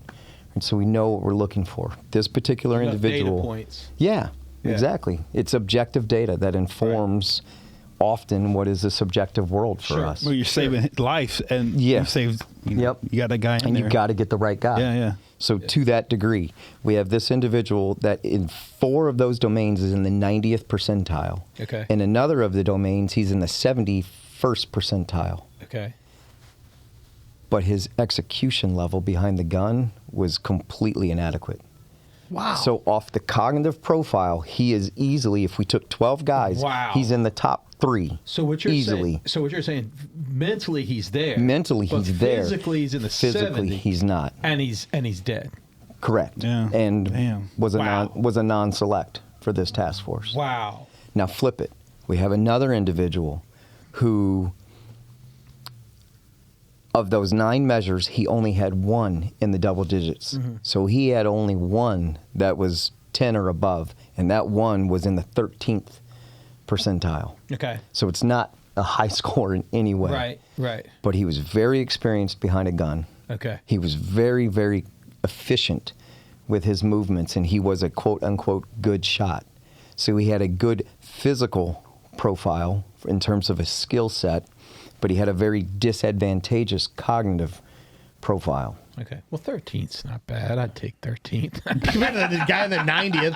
And so we know what we're looking for. This particular individual. Data points. Yeah, exactly. It's objective data that informs often what is a subjective world for us. Well, you're saving life, and you saved. You got a guy in there. And you got to get the right guy. Yeah. So to that degree, we have this individual that in 4 of those domains is in the 90th percentile. Okay. In another of the domains, he's in the 71st percentile. Okay. But his execution level behind the gun was completely inadequate. Wow. So off the cognitive profile, he is easily, if we took 12 guys, he's in the top 3. So what you're easily. saying? So what you're saying? Mentally, he's there. Mentally, he's there. Physically, he's in the 70s. Physically, he's not. And he's dead. Correct. Yeah. And was a non-select for this task force. Wow. Now flip it. We have another individual who, of those 9 measures, he only had 1 in the double digits. So he had only 1 that was 10 or above, and that 1 was in the 13th percentile. Okay. So it's not a high score in any way. Right. But he was very experienced behind a gun. Okay. He was very, very efficient with his movements, and he was a quote-unquote good shot. So he had a good physical profile in terms of a skill set, but he had a very disadvantageous cognitive profile. Okay. Well, 13th's not bad. I'd take 13th. Better than the guy in the 90th.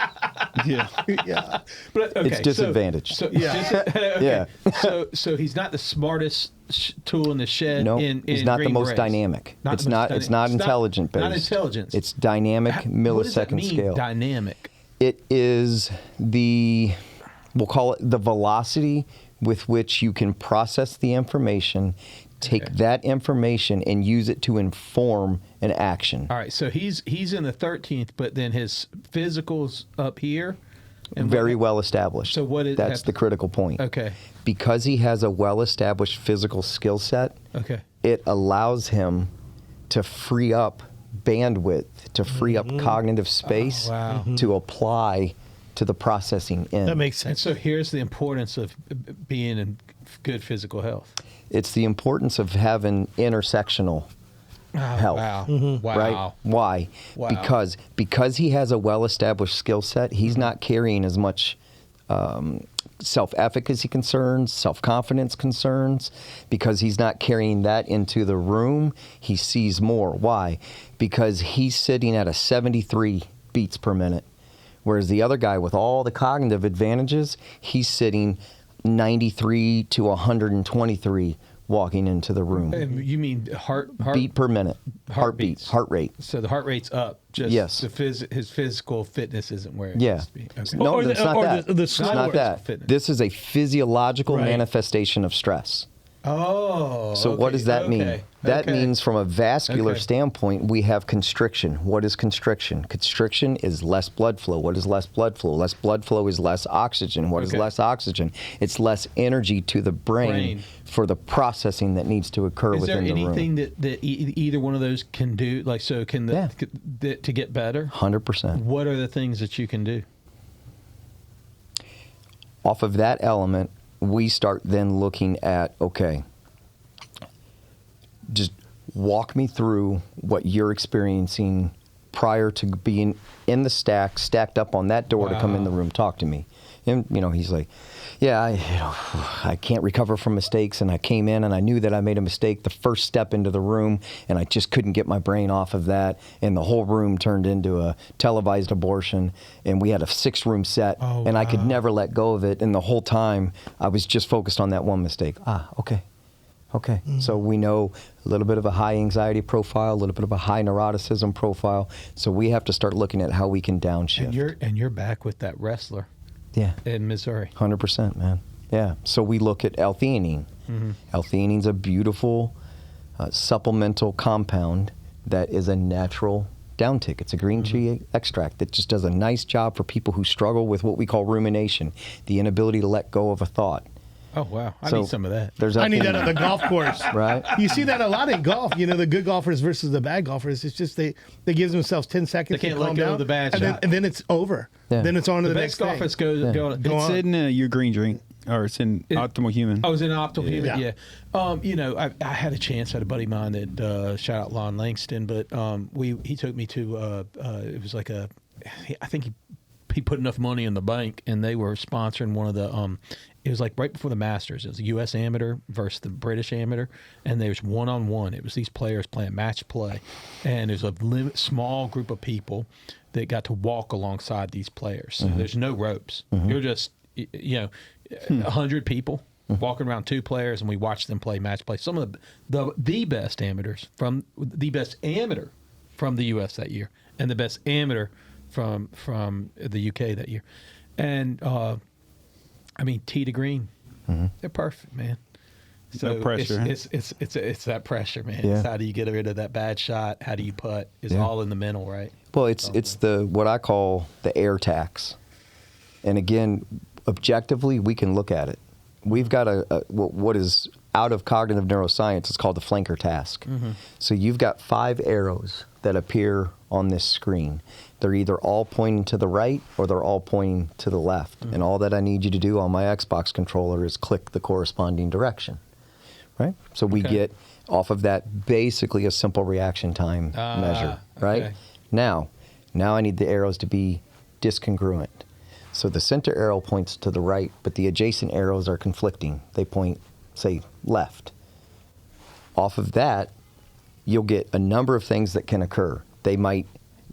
Yeah. But okay, It's disadvantaged. Okay. So he's not the smartest tool in the shed. No, he's not the Green most Berets. dynamic. It's not intelligent based. Not intelligence. It's dynamic millisecond what does that mean, scale. Dynamic. It is we'll call it the velocity with which you can process the information, take that information and use it to inform an action. All right, so he's in the 13th, but then his physical's up here. And Very well established. So what? That's the critical point. Okay. Because he has a well-established physical skill set, Okay. it allows him to free up bandwidth, to free up cognitive space to apply to the processing end. That makes And sense. so here's the importance of being in good physical health. It's the importance of having intersectional health. Wow. Wow. Right? Why? Wow. Because he has a well-established skill set, he's not carrying as much self-efficacy concerns, self-confidence concerns. Because he's not carrying that into the room, he sees more. Why? Because he's sitting at a 73 beats per minute, whereas the other guy with all the cognitive advantages, he's sitting 93 to 123 walking into the room. You mean heart beat per minute, heartbeats. heart rate. So the heart rate's up. Just Yes. his physical fitness isn't where it Yeah. needs to be. Okay. No, Or it's not that. the It's slower not that. fitness. This is a physiological Right. manifestation of stress. Oh. So what does that mean? That means from a vascular standpoint, we have constriction. What is constriction? Constriction is less blood flow. What is less blood flow? Less blood flow is less oxygen. What is less oxygen? It's less energy to the brain for the processing that needs to occur within the room. Is there anything that either one of those can do? Like, so can to get better? 100%. What are the things that you can do? Off of that element, we start then looking at, okay, just walk me through what you're experiencing prior to being in the stacked up on that door to come in the room. Talk to me. And, he's like, yeah, I can't recover from mistakes, and I came in and I knew that I made a mistake the first step into the room, and I just couldn't get my brain off of that, and the whole room turned into a televised abortion, and we had a 6-room set, and I could never let go of it, and the whole time I was just focused on that one mistake. Okay. So we know a little bit of a high anxiety profile, a little bit of a high neuroticism profile, so we have to start looking at how we can downshift. And you're back with that wrestler. Yeah. In Missouri. 100%, man. Yeah. So we look at L-theanine. L-theanine's a beautiful supplemental compound that is a natural downtick. It's a green tea extract that just does a nice job for people who struggle with what we call rumination, the inability to let go of a thought. Oh, wow. I need some of that. I need that on the golf course. Right. You see that a lot in golf. The good golfers versus the bad golfers. It's just they give themselves 10 seconds They can't to calm let go down, of the bad shot. and then it's over. Yeah. Then it's on to the next best golfers thing. go It's in your green drink, or it's in Optimal Human. Oh, it's in Optimal Human, Yeah. I had a chance. I had a buddy of mine that, shout out Lon Langston, but he took me to, it was like I think he put enough money in the bank, and they were sponsoring one of the, it was like right before the Masters. It was the U.S. Amateur versus the British Amateur, and there was one-on-one. It was these players playing match play, and there's a small group of people that got to walk alongside these players. So there's no ropes. You're just, 100 people walking around 2 players, and we watched them play match play. Some of the best amateurs from the U.S. that year, and the best amateur from the U.K. that year, and tee to green, they're perfect, man. So no pressure. It's that pressure, man. Yeah. It's how do you get rid of that bad shot? How do you putt? It's all in the mental, right? Well, it's the what I call the air tax. And again, objectively, we can look at it. We've got what is out of cognitive neuroscience. It's called the flanker task. So you've got 5 arrows that appear on this screen. They're either all pointing to the right or they're all pointing to the left. And all that I need you to do on my Xbox controller is click the corresponding direction. Right? So we get off of that basically a simple reaction time measure. Right? Okay. Now I need the arrows to be discongruent. So the center arrow points to the right, but the adjacent arrows are conflicting. They point, say, left. Off of that, you'll get a number of things that can occur. They might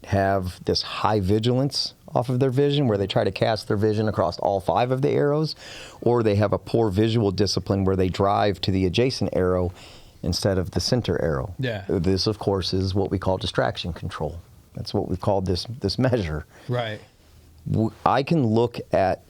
have this high vigilance off of their vision where they try to cast their vision across all 5 of the arrows, or they have a poor visual discipline where they drive to the adjacent arrow instead of the center arrow. Yeah. This, of course, is what we call distraction control. That's what we've called this measure. Right. I can look at,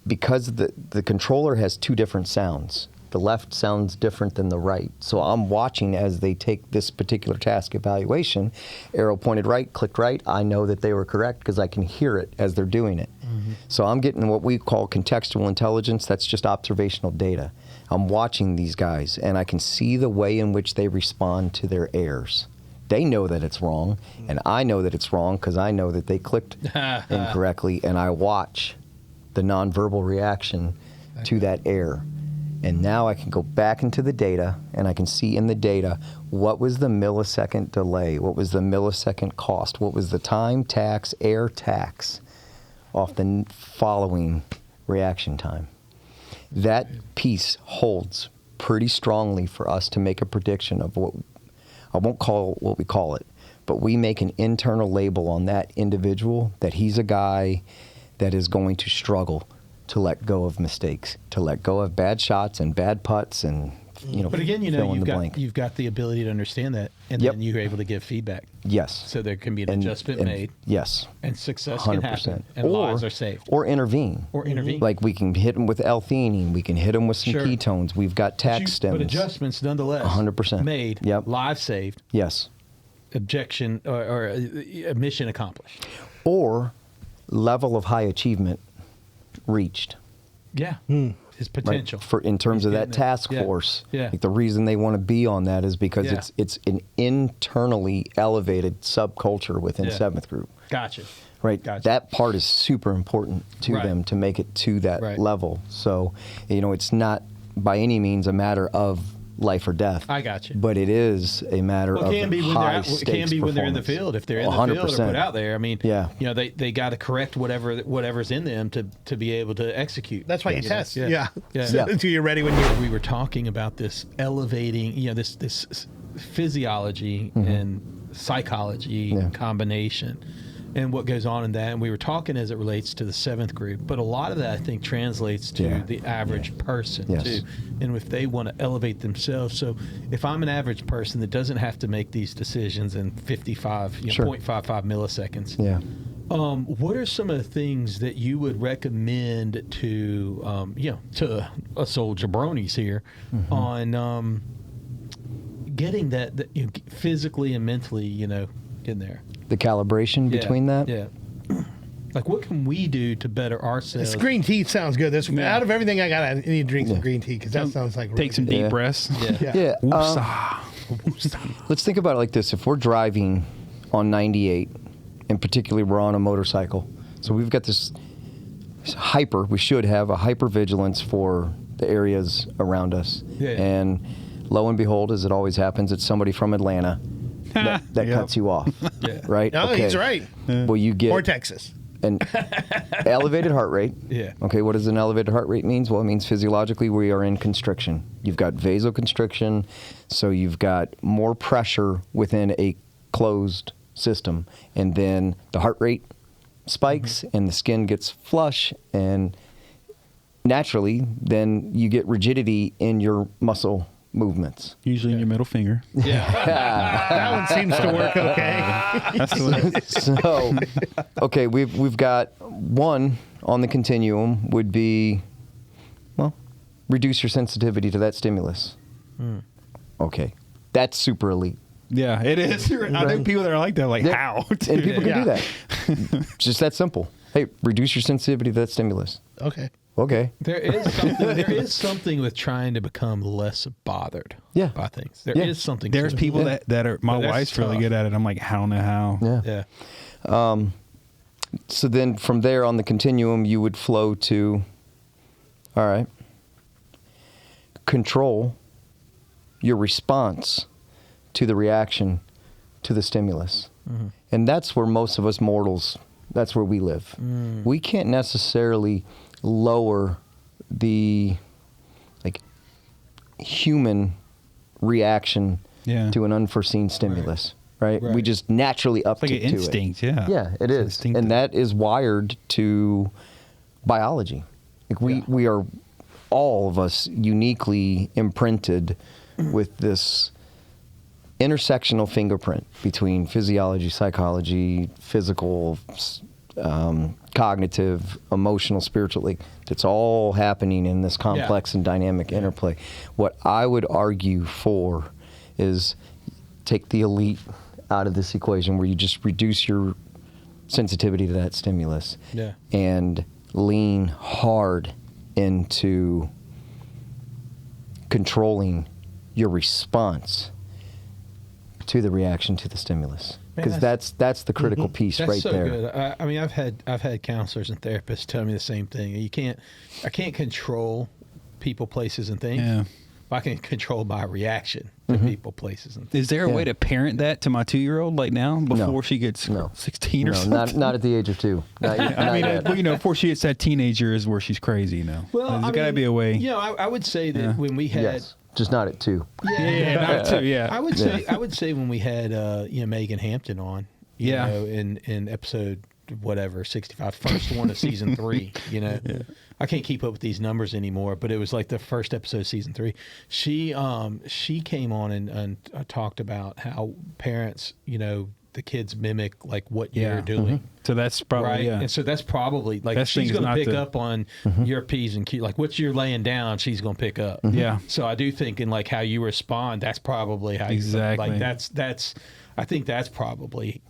because the controller has 2 different sounds. The left sounds different than the right. So I'm watching as they take this particular task evaluation. Arrow pointed right, clicked right. I know that they were correct because I can hear it as they're doing it. So I'm getting what we call contextual intelligence. That's just observational data. I'm watching these guys, and I can see the way in which they respond to their errors. They know that it's wrong, and I know that it's wrong because I know that they clicked incorrectly, and I watch the nonverbal reaction to that error. And now I can go back into the data, and I can see in the data what was the millisecond delay, what was the millisecond cost, what was the time tax, air tax off the following reaction time. That piece holds pretty strongly for us to make a prediction of what, I won't call what we call it, but we make an internal label on that individual that he's a guy that is going to struggle to let go of mistakes, to let go of bad shots and bad putts and, but again, you've got the ability to understand that, and then you're able to give feedback. Yes. So there can be an adjustment made. Yes. And success 100%. can happen, and lives are saved. Or intervene. Like we can hit them with L-theanine, we can hit them with some ketones. We've got tax stems. But adjustments nonetheless 100% made, lives saved. Yes. Objection or mission accomplished. Or level of high achievement reached. Yeah. His potential. Right? In terms of that task force. Yeah. Like the reason they want to be on that is because it's an internally elevated subculture within seventh group. Gotcha. Right. Gotcha. That part is super important to them to make it to that level. So, it's not by any means a matter of life or death. I got you. But it is a matter of high stakes. It can be when they're in the field. If they're in the 100%. field or put out there, I mean, they got to correct whatever's in them to be able to execute. That's why you test. Yeah. Until you're ready when we were talking about this elevating, this physiology and psychology combination. And what goes on in that, and we were talking as it relates to the seventh group, but a lot of that I think translates to the average person too, and if they want to elevate themselves. So if I'm an average person that doesn't have to make these decisions in 0.55 milliseconds, what are some of the things that you would recommend to to us old jabronis here on getting that physically and mentally in there? The calibration between that? Yeah. Like, what can we do to better ourselves? This green tea sounds good. Out of everything I got, I need to drink some green tea because that sounds like take some deep breaths. Let's think about it like this. If we're driving on 98, and particularly we're on a motorcycle, so we've got this we should have a hypervigilance for the areas around us. And lo and behold, as it always happens, it's somebody from Atlanta that cuts you off, right? No, he's right. Well, you get or Texas. An elevated heart rate. Okay, what does an elevated heart rate means? Well, it means physiologically we are in constriction. You've got vasoconstriction, so you've got more pressure within a closed system, and then the heart rate spikes, and the skin gets flush, and naturally, then you get rigidity in your muscle movements. Usually in your middle finger. That one seems to work okay. That's the one. So, okay, we've got one on the continuum would be, reduce your sensitivity to that stimulus. Okay, that's super elite. Yeah, it is. I think people that are like that, how? And people can do that. Just that simple. Hey, reduce your sensitivity to that stimulus. Okay. There is something with trying to become less bothered by things. There is something. There's people that are, my wife's really good at it. I'm like, I don't know how. Yeah. So then from there on the continuum, you would flow to, all right, control your response to the reaction to the stimulus. And that's where most of us mortals, that's where we live. We can't necessarily lower the human reaction to an unforeseen stimulus, right? We just naturally uptick to it. It's like an instinct, Yeah, it is. And that is wired to biology. We are, all of us, uniquely imprinted with this intersectional fingerprint between physiology, psychology, physical cognitive, emotional, spiritual. Like, it's all happening in this complex and dynamic interplay. What I would argue for is take the elite out of this equation, where you just reduce your sensitivity to that stimulus and lean hard into controlling your response to the reaction to the stimulus, because that's the critical piece right there. Good. I mean, I've had counselors and therapists tell me the same thing. I can't control people, places, and things. Yeah. I can control my reaction to people, places, and things. Is there a way to parent that to my 2-year-old like now before she gets 16 or something? Not at the age of 2. Before she hits that teenager is where she's crazy now. Well, there's got to be a way. I would say that when we had, just not at 2. Not at 2. Yeah, I would say when we had Megan Hampton on, in episode 65, first one of season 3. I can't keep up with these numbers anymore, but it was like the first episode of season 3. She came on and talked about how parents, the kids mimic like what you're doing. Mm-hmm. So that's probably and so that's probably like she's going to pick up on your P's and Q's, like what you're laying down. She's going to pick up. Yeah. So I do think in like how you respond, that's probably how exactly. You, like that's. I think that's probably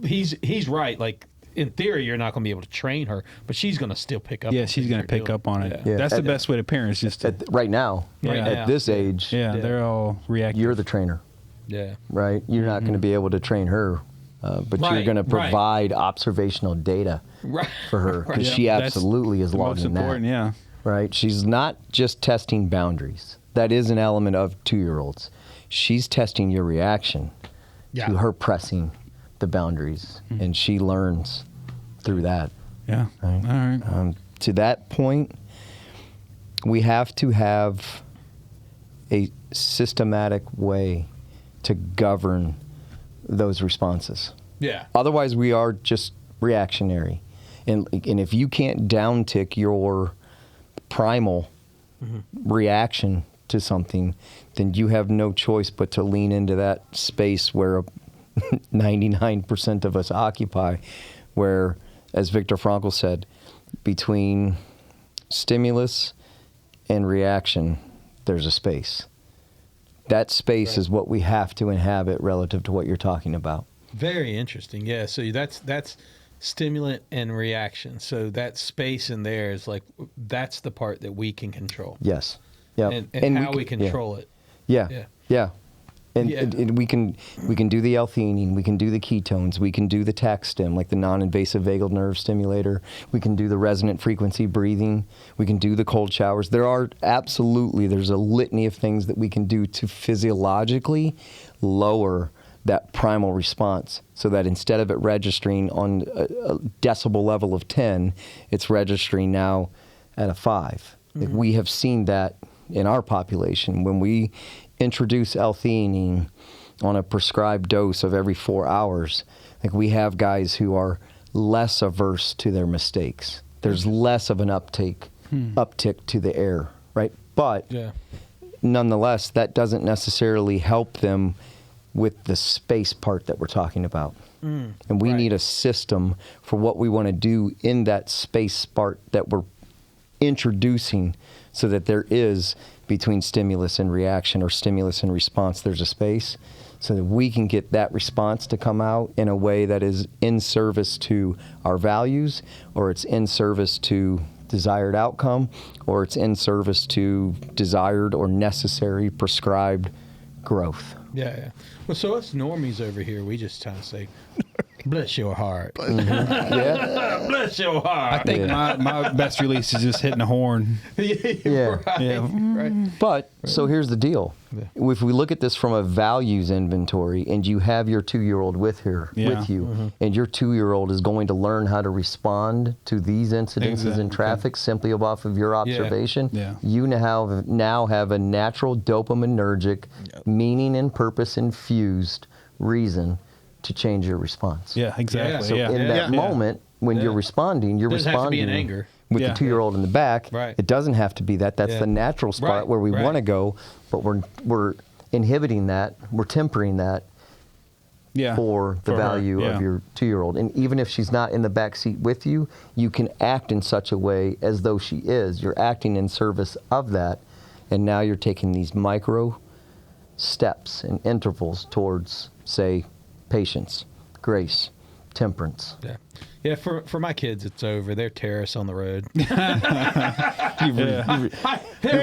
he's right. Like in theory, you're not going to be able to train her, but she's going to still pick up. Yeah, she's going to pick up on it. Yeah. That's the best way to parent. Is just right now. At this age. They're all reactive. You're the trainer. Yeah. Right? You're not going to be able to train her, but you're going to provide observational data for her, because she absolutely is logging that. Yeah. Right? She's not just testing boundaries. That is an element of 2-year-olds. She's testing your reaction to her pressing the boundaries, and she learns through that. Yeah. Right? All right. To that point, we have to have a systematic way to govern those responses. Yeah. Otherwise, we are just reactionary. And if you can't downtick your primal reaction to something, then you have no choice but to lean into that space where 99% of us occupy, where, as Viktor Frankl said, between stimulus and reaction, there's a space. That space is what we have to inhabit relative to what you're talking about. Very interesting. Yeah. So that's stimulant and reaction. So that space in there is like, that's the part that we can control. Yes. Yeah. And how we control it. Yeah. And we can do the L-theanine, we can do the ketones, we can do the TAC stim, like the non-invasive vagal nerve stimulator, we can do the resonant frequency breathing, we can do the cold showers. There's a litany of things that we can do to physiologically lower that primal response, so that instead of it registering on a decibel level of 10, it's registering now at a 5. Like, we have seen that in our population. When we introduce L-theanine on a prescribed dose of every 4 hours, like, we have guys who are less averse to their mistakes. There's less of an uptick to the error, right? But nonetheless, that doesn't necessarily help them with the space part that we're talking about. And we need a system for what we want to do in that space part that we're introducing, so that there is, between stimulus and reaction, or stimulus and response, there's a space, so that we can get that response to come out in a way that is in service to our values, or it's in service to desired outcome, or it's in service to desired or necessary prescribed growth. Yeah. Well, so us normies over here, we just kind of say, bless your heart. Bless your heart. I think my best release is just hitting a horn. Right. But so here's the deal. If we look at this from a values inventory, and you have your 2-year-old with you, and your 2-year-old is going to learn how to respond to these incidences in traffic simply off of your observation, you now have a natural dopaminergic, meaning and purpose infused reason to change your response. Yeah, exactly. So in that moment, when you're responding, Doesn't have to be in anger. With the 2-year-old in the back. Right. It doesn't have to be that. That's the natural spot where we want to go, but we're inhibiting that. We're tempering that for the value of your 2-year-old. And even if she's not in the back seat with you, you can act in such a way as though she is. You're acting in service of that, and now you're taking these micro steps and intervals towards, say, patience, grace, temperance. Yeah, for my kids, it's over. They're terrorists on the road. They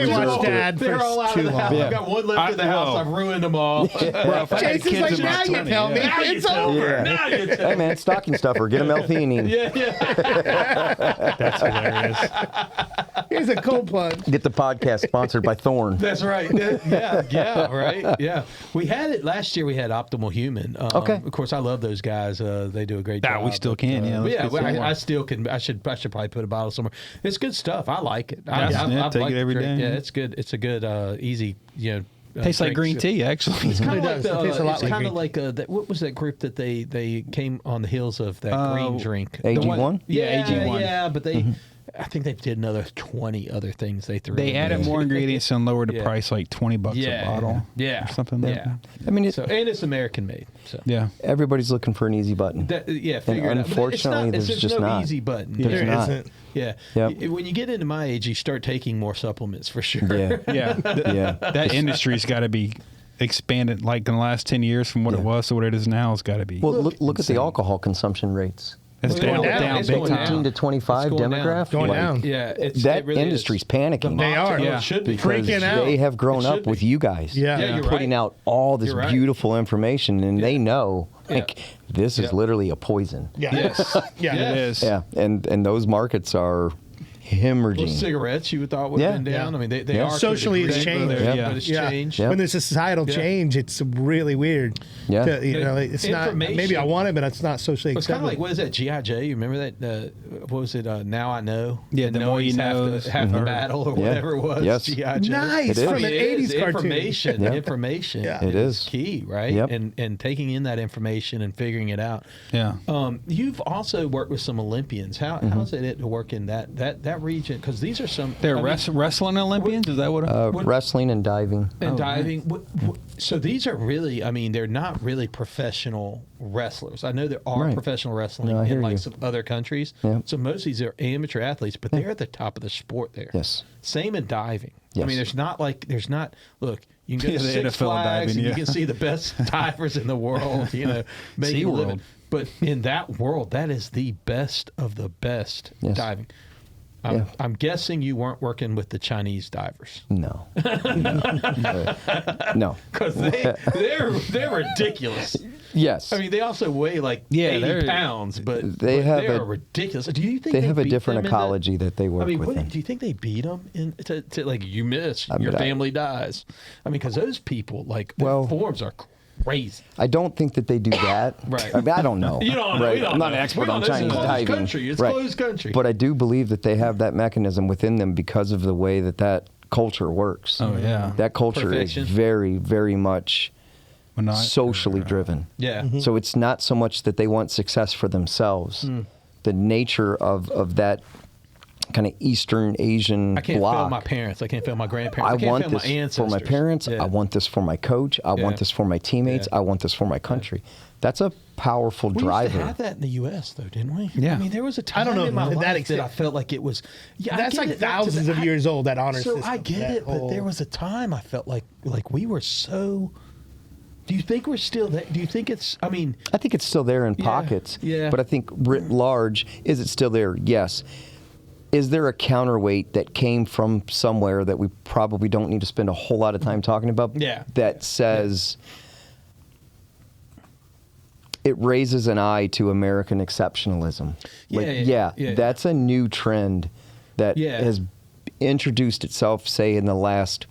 watched Dad They're all out of the house. I've got one left in the house. I've ruined them all. Jason's like, now you tell me. It's over. Now you tell me. Hey, man, stocking stuffer. Get him L-theanine. That's hilarious. Here's a cold plunge. Get the podcast sponsored by Thorn. That's right. Yeah. We had it last year. We had Optimal Human. Of course, I love those guys. They do a great job. We still can, I still can. I should probably put a bottle somewhere. It's good stuff. I like it. I take it every day. Yeah, it's good. It's a good, easy, tastes like green tea, actually. It's kind of like what was that group that they came on the heels of that green drink? AG1? Yeah, AG1. Yeah, but they. I think they did another 20 other things they threw. They added more ingredients and lowered the price like $20 a bottle. Yeah. Or something like that. I mean, and it's American made. So everybody's looking for an easy button. Figure and it out. unfortunately, there's just no not. easy button. There's not. Yeah. When you get into my age, you start taking more supplements for sure. That industry's got to be expanded like in the last 10 years from what it was to what it is now. It's got to be. Well, look at the alcohol consumption rates. It's going down big time. 18 to 25 demographic. Going down. Yeah. That really industry's panicking. They are. It should be. Because they have grown up with you guys. Yeah. Putting out all this beautiful information, and they know, this is literally a poison. Yes. It is. Yeah. And those markets are hemorrhaging. Well, cigarettes, you would thought would have been down. I mean, they are socially it's changed. But it's changed. When there's a societal change, it's really weird. Yeah. It's not. Maybe I want it, but it's not socially It's kind of acceptable. like, what is that, G.I. Joe? You remember that? What was it? Now I Know. Yeah, the more you know, half the battle or whatever it was. Yes. G.I. Joe. Nice. It is. From an 80s cartoon. Information. It is key, right? Yep. And taking in that information and figuring it out. Yeah. You've also worked with some Olympians. How's it to work in that region? Because these are some. They're wrestling Olympians? Is that what? Wrestling and diving. Diving. So these are really, I mean, they're not really professional wrestlers. I know there are professional wrestling in like some other countries. Yeah. So most of these are amateur athletes, but they're at the top of the sport there. Yes. Same in diving. Yes. I mean, look, you can go to The Six NFL Flags diving, and you can see the best divers in the world, making a living. But in that world, that is the best of the best diving. I'm guessing you weren't working with the Chinese divers. No. No. Because they're ridiculous. Yes. I mean, they also weigh like 80 pounds, but they're ridiculous. Do you think they have a beat different them ecology that they work with? Do you think they beat them to like you miss, your family dies? I mean, because those people, like, their forms are crazy. I don't think that they do that. Right. I mean, I don't know. You don't know. Right? I'm not an expert on Chinese diving. It's closed country. But I do believe that they have that mechanism within them because of the way that culture works. Oh, yeah. That culture is very, very much socially driven. Yeah. Mm-hmm. So it's not so much that they want success for themselves. The nature of that kind of Eastern Asian block. I can't fail my parents. I can't fail my grandparents. I can't want fail this my ancestors. for my parents. I want this for my coach. I want this for my teammates. I want this for my country. That's a powerful driver. We used to have that in the U.S., though, didn't we? Yeah. I mean, there was a time in my life that I felt like it was... Yeah, that's like thousands of years old, that honor system. So I get it, but there was a time I felt like we were so... Do you think we're still there? Do you think it's... I mean... I think it's still there in pockets. Yeah. But I think writ large, is it still there? Yes. Is there a counterweight that came from somewhere that we probably don't need to spend a whole lot of time talking about? Yeah. That says it raises an eye to American exceptionalism. That's a new trend that has introduced itself, say, in the last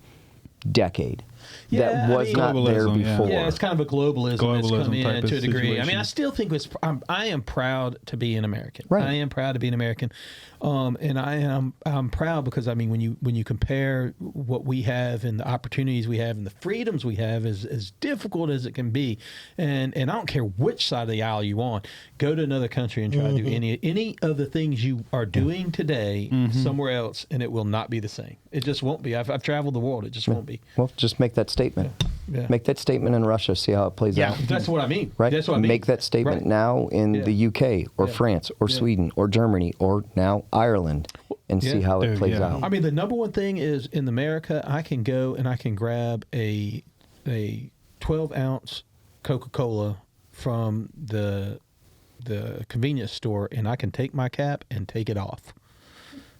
decade. That was not there before. Yeah, it's kind of a globalism that's come in to a degree. Situation. I mean, I still think I am proud to be an American. Right. I am proud to be an American, and I'm proud because I mean, when you compare what we have and the opportunities we have and the freedoms we have, as difficult as it can be, and I don't care which side of the aisle you on, go to another country and try to do any of the things you are doing today somewhere else, and it will not be the same. It just won't be. I've traveled the world. It just won't be. Well, just make that statement. Yeah. Make that statement in Russia. See how it plays out. That's what I mean. Right? That's what I mean. Make that statement now in the UK or France or Sweden or Germany or now Ireland and see how it plays out. I mean, the number one thing is in America, I can go and I can grab a 12-ounce Coca-Cola from the convenience store, and I can take my cap and take it off.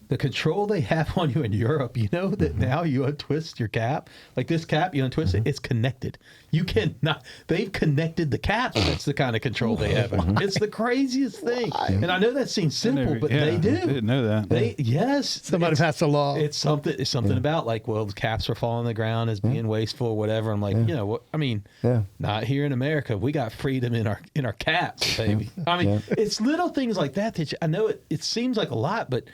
The control they have on you in Europe, you know that now you untwist your cap. Like this cap, you untwist it, it's connected. You cannot, they've connected the caps. That's the kind of control they have. It's the craziest thing. And I know that seems simple, but they do. I didn't know that. Yes. Somebody passed a law. It's something about like, well, the caps are falling on the ground as being wasteful or whatever. I'm like, you know what? I mean, not here in America. We got freedom in our caps, baby. I mean, it's little things like that I know it seems like a lot, but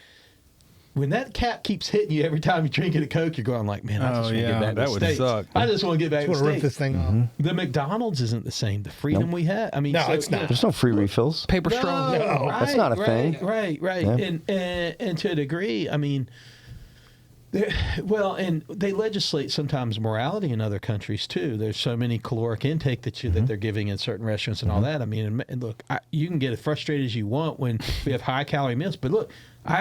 when that cap keeps hitting you every time you're drinking a Coke, you're going like, man, I just want to get back to the States. Suck. I just want to get back to the Rip States. this thing off. The McDonald's isn't the same. The freedom we have. I mean, no, it's not. There's no free refills. Paper straw. No, That's not a thing. Right. Yeah. And to a degree, I mean, and they legislate sometimes morality in other countries too. There's so many caloric intake that they're giving in certain restaurants and all that. I mean, and look, you can get as frustrated as you want when we have high calorie meals, but look,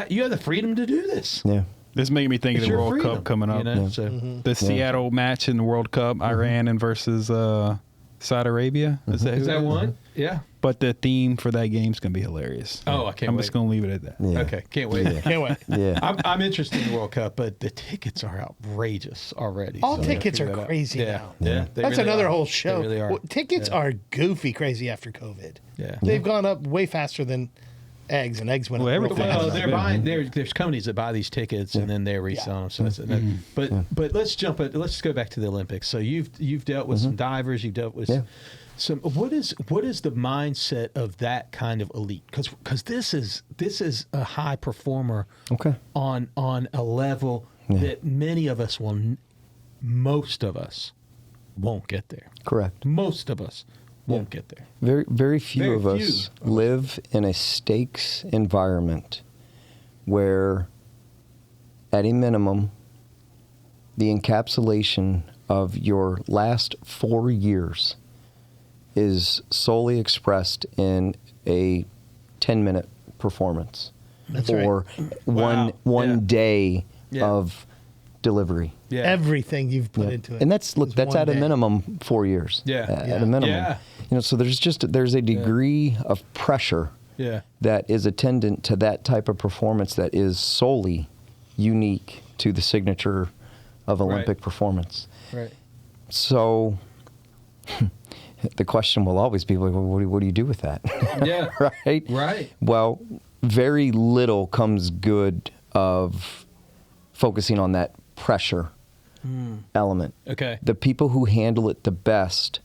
you have the freedom to do this. Yeah. This is making me think of the your World freedom, Cup coming up. You know? So, The Seattle match in the World Cup, Iran and versus Saudi Arabia. Is that one? Yeah. But the theme for that game is going to be hilarious. Oh, I can't I'm wait. just going to leave it at that. Yeah. Okay, can't wait. Can't wait. Yeah. I'm interested in the World Cup, but the tickets are outrageous already. All so I gotta tickets figure are that out. crazy Yeah, now. yeah. They That's really another are. whole show. They really are. Well, tickets are goofy crazy after COVID. Yeah. They've gone up way faster than eggs, and eggs went up real everything fast. Well, they're buying. There's companies that buy these tickets and then they resell them. So that's but let's go back to the Olympics. So you've dealt with some divers. You've dealt with some. What is the mindset of that kind of elite? Because this is a high performer. Okay. On a level that most of us won't get there. Correct. Most of us won't get there. Very few of us live in a stakes environment where, at a minimum, the encapsulation of your last 4 years is solely expressed in a 10-minute performance. That's or right. one day of delivery. Yeah. Everything you've put into it. And that's at a minimum 4 years. At a minimum. Yeah. You know, so there's a degree of pressure that is attendant to that type of performance that is solely unique to the signature of Olympic performance. Right. So the question will always be, well, what do you do with that? Yeah. Right? Right. Well, very little comes good of focusing on that pressure element. Okay. The people who handle it the best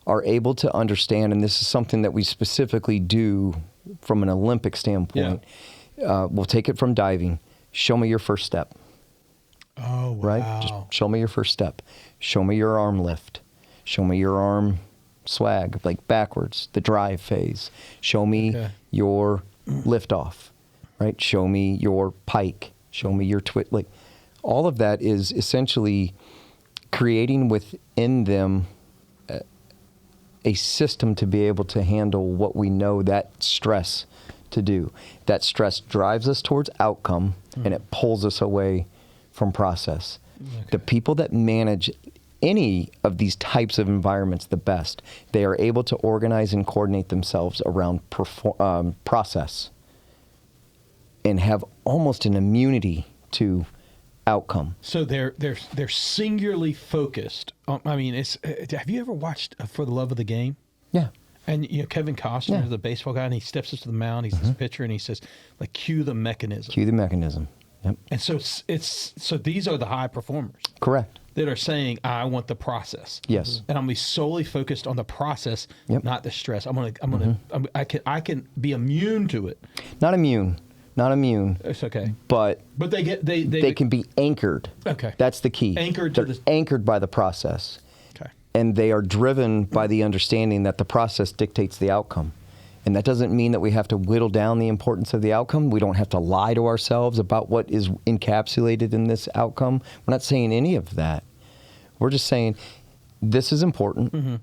are able to understand, and this is something that we specifically do from an Olympic standpoint. We'll take it from diving. Show me your first step. Oh, wow. Right? Just show me your first step. Show me your arm lift. Show me your arm swag, like backwards, the drive phase. Show me your lift off, right? Show me your pike. Show me your twit. Like, all of that is essentially creating within them a system to be able to handle what we know that stress to do. That stress drives us towards outcome, and it pulls us away from process. Okay. The people that manage any of these types of environments the best, they are able to organize and coordinate themselves around process and have almost an immunity to outcome. So they're singularly focused. I mean, have you ever watched For the Love of the Game? Yeah. And Kevin Costner is the baseball guy, and he steps up to the mound. He's this pitcher, and he says, like, cue the mechanism. Cue the mechanism. Yep. And so these are the high performers. Correct. That are saying, I want the process. Yes. And I'm gonna be solely focused on the process, not the stress. I can be immune to it. Not immune. It's okay. But they can be anchored. Okay. That's the key. They're anchored by the process. Okay. And they are driven by the understanding that the process dictates the outcome. And that doesn't mean that we have to whittle down the importance of the outcome. We don't have to lie to ourselves about what is encapsulated in this outcome. We're not saying any of that. We're just saying this is important.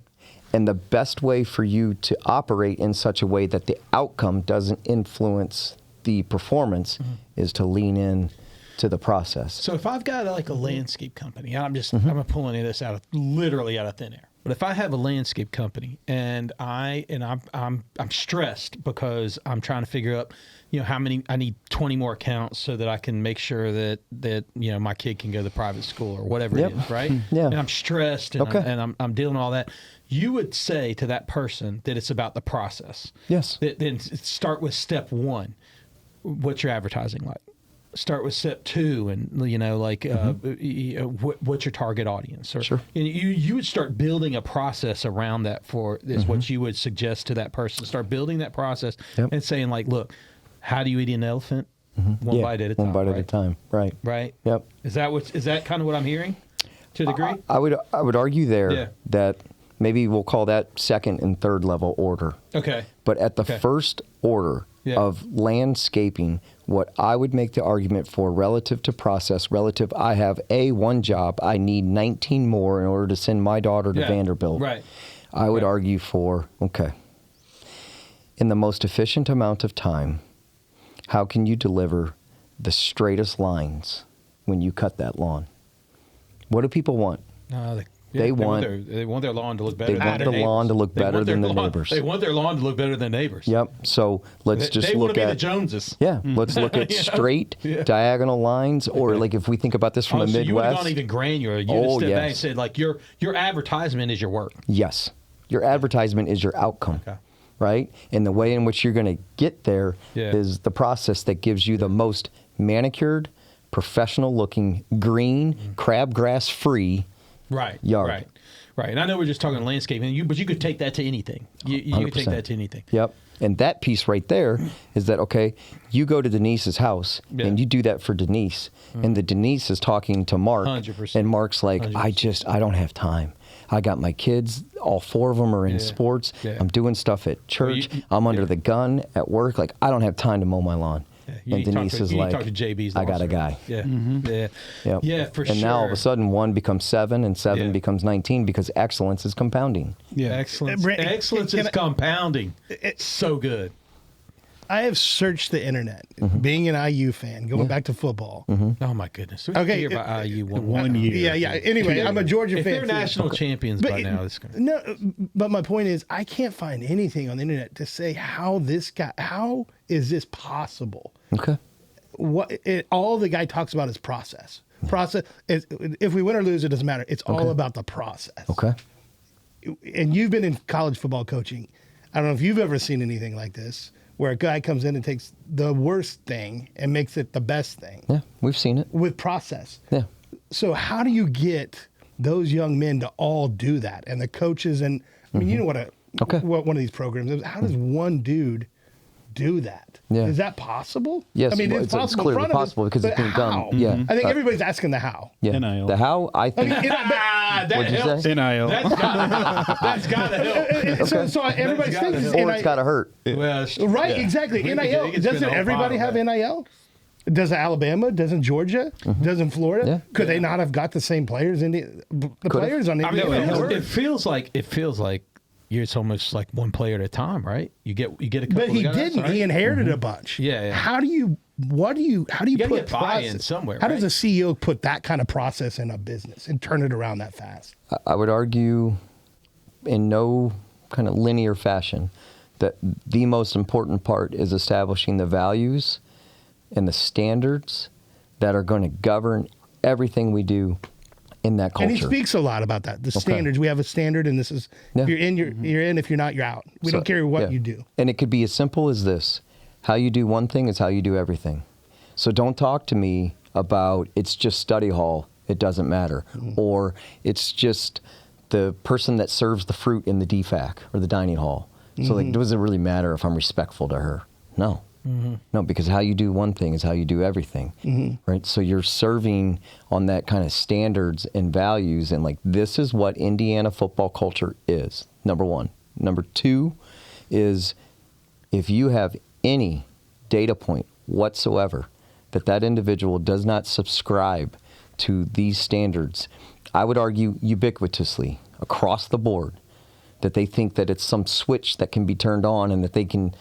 And the best way for you to operate in such a way that the outcome doesn't influence the performance is to lean in to the process. So if I've got like a landscape company, and I'm pulling this literally out of thin air. But if I have a landscape company and I'm stressed because I'm trying to figure out, how many, I need 20 more accounts so that I can make sure that my kid can go to the private school or whatever it is, right? Yeah. And I'm stressed and I'm dealing with all that. You would say to that person that it's about the process. Yes. Then start with step one. What's your advertising like? Start with step two, and what's your target audience? Or, Sure. And you would start building a process around that what you would suggest to that person. Start building that process and saying like, look, how do you eat an elephant? One bite at a time. One bite at a time. Right. Right. Yep. Is that kind of what I'm hearing to a degree? I would argue there that maybe we'll call that second and third level order. Okay. But at the first order of landscaping, what I would make the argument for relative to process, I have one job, I need 19 more in order to send my daughter to Vanderbilt. Right. I would argue for, in the most efficient amount of time, how can you deliver the straightest lines when you cut that lawn? What do people want? They want their lawn to look better. They want the lawn to look better than the neighbors. They want their lawn to look better than neighbors. Yep. So let's just look look at at the Joneses. Yeah. Let's look at straight diagonal lines, or like if we think about this from the so Midwest. You would have gone even granular. You would step back and said like your advertisement is your work. Yes. Your advertisement is your outcome. Okay. Right? And the way in which you're going to get there is the process that gives you the most manicured, professional-looking, green, crabgrass-free yard. Right. And I know we're just talking landscaping, but you could take that to anything. You could take that to anything. Yep. And that piece right there is that, you go to Denise's house and you do that for Denise. And the Denise is talking to Mark. 100%. And Mark's like, 100%. I don't have time. I got my kids, all 4 of them are in sports. Yeah. I'm doing stuff at church. I'm under the gun at work. Like, I don't have time to mow my lawn. And Denise is like, talk to JB's I got a guy. Yeah. Yep. Yeah, for sure. And now all of a sudden 1 becomes 7 and 7 becomes 19 because excellence is compounding. Yeah. Excellence is compounding. It's so good. I have searched the internet, being an IU fan, going back to football. Oh my goodness! We hear about IU one year. Yeah. Anyway, I'm a Georgia fan. If they're national champions by now, this gonna... No. But my point is, I can't find anything on the internet to say how is this possible? Okay. All the guy talks about is process. Process. If we win or lose, it doesn't matter. It's all about the process. Okay. And you've been in college football coaching. I don't know if you've ever seen anything like this, where a guy comes in and takes the worst thing and makes it the best thing. Yeah, we've seen it. With process. Yeah. So how do you get those young men to all do that? And the coaches and, I mean, you know what one of these programs is. How does one dude do that? Yeah. Is that possible? Yes, I mean, it's clearly possible because it's being done. Yeah. I think everybody's asking the how. Yeah. NIL. The how, I think. What'd you say? NIL. That's gotta help. So everybody's thinking or it's gotta hurt. Well, right, exactly. NIL. Doesn't everybody have NIL? Does Alabama? Doesn't Georgia? Doesn't Florida? Yeah. Could they not have got the same players in the players on the? I mean, it feels like it's almost like one player at a time, right? You get a couple. But he of guys, didn't. right? He inherited a bunch. Yeah. How do you gotta put get buy-in somewhere? How does a CEO put that kind of process in a business and turn it around that fast? I would argue, in no kind of linear fashion, that the most important part is establishing the values and the standards that are going to govern everything we do in that culture. And he speaks a lot about that. The standards. We have a standard, and this is if you're in, you're in. If you're not, you're out. We don't care what you do. And it could be as simple as this: how you do one thing is how you do everything. So don't talk to me about it's just study hall. It doesn't matter, or it's just the person that serves the fruit in the DFAC or the dining hall. So like, does it really matter if I'm respectful to her? No. No, because how you do one thing is how you do everything, right? So you're serving on that kind of standards and values, and like, this is what Indiana football culture is, number one. Number two is, if you have any data point whatsoever that individual does not subscribe to these standards, I would argue ubiquitously, across the board, that they think that it's some switch that can be turned on and that they can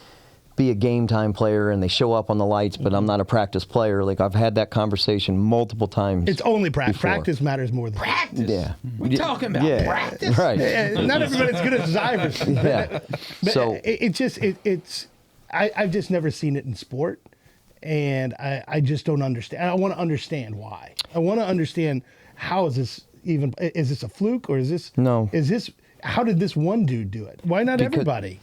be a game time player and they show up on the lights, but I'm not a practice player. Like, I've had that conversation multiple times. It's only practice. before. Practice matters more than Practice. Yeah. We're talking about practice. Right. Not everybody's good at divers. Yeah. But So I've just never seen it in sport, and I just don't understand. I want to understand why. I want to understand, how is this even? Is this a fluke, or is this? No. Is this? How did this one dude do it? Why not everybody?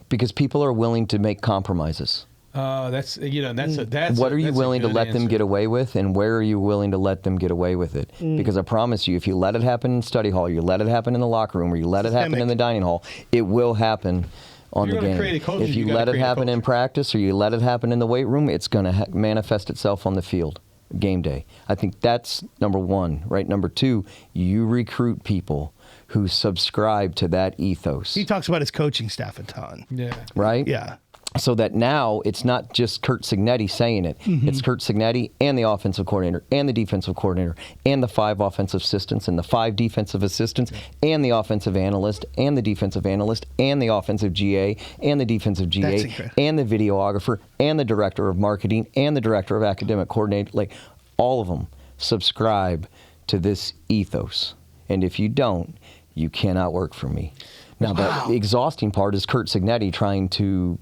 Because people are willing to make compromises. That's What are you willing to let them get away with, and where are you willing to let them get away with it? Because I promise you, if you let it happen in study hall, you let it happen in the locker room, or you let it happen in the dining hall, it will happen on the game. If you let it happen in practice, or you let it happen in the weight room, it's going to manifest itself on the field game day. I think that's number one, right? Number two, you recruit people who subscribe to that ethos. He talks about his coaching staff a ton. Yeah. Right? Yeah. So that now it's not just Curt Cignetti saying it. It's Curt Cignetti and the offensive coordinator and the defensive coordinator and the 5 offensive assistants and the 5 defensive assistants and the offensive analyst and the defensive analyst and the offensive GA and the defensive GA and the videographer and the director of marketing and the director of academic coordinator. Like, all of them subscribe to this ethos. And if you don't, you cannot work for me. Now, the exhausting part is Curt Cignetti trying to,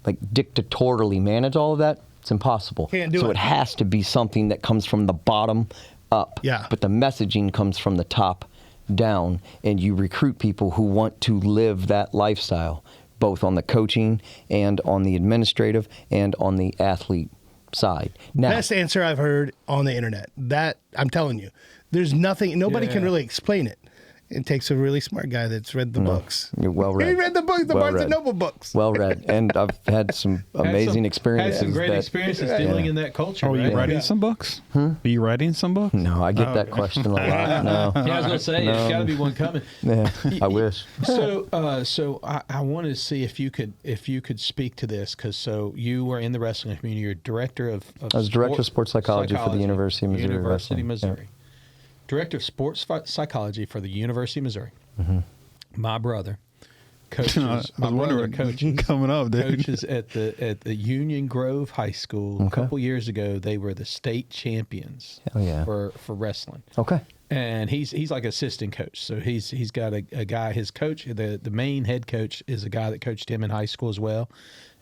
like, dictatorially manage all of that. It's impossible. Can't do it. So it has to be something that comes from the bottom up. Yeah. But the messaging comes from the top down, and you recruit people who want to live that lifestyle, both on the coaching and on the administrative and on the athlete side. Now, Best answer I've heard on the internet. That, I'm telling you, there's nothing, nobody can really explain it. It takes a really smart guy that's read the books. You're well read. He read the books, the Well Barnes read. and Noble books. Well read. And I've had some amazing experiences. Had some great experiences dealing in that culture. Are you right? writing some books? Are you writing some books? No, I get that question a lot. No. Yeah, I was going to say, there's got to be one coming. Yeah, I wish. So I wanted to see if you could speak to this, because you were in the wrestling community. You're director of I was director of sports psychology for the University of Missouri. University of Wrestling. Missouri. Director of sports psychology for the University of Missouri. My brother coaches. I was wondering, coming up, dude. Coaches at the Union Grove High School. A couple years ago, they were the state champions. Hell yeah. for wrestling. Okay. And he's like assistant coach. So he's got a guy, his coach, the main head coach is a guy that coached him in high school as well.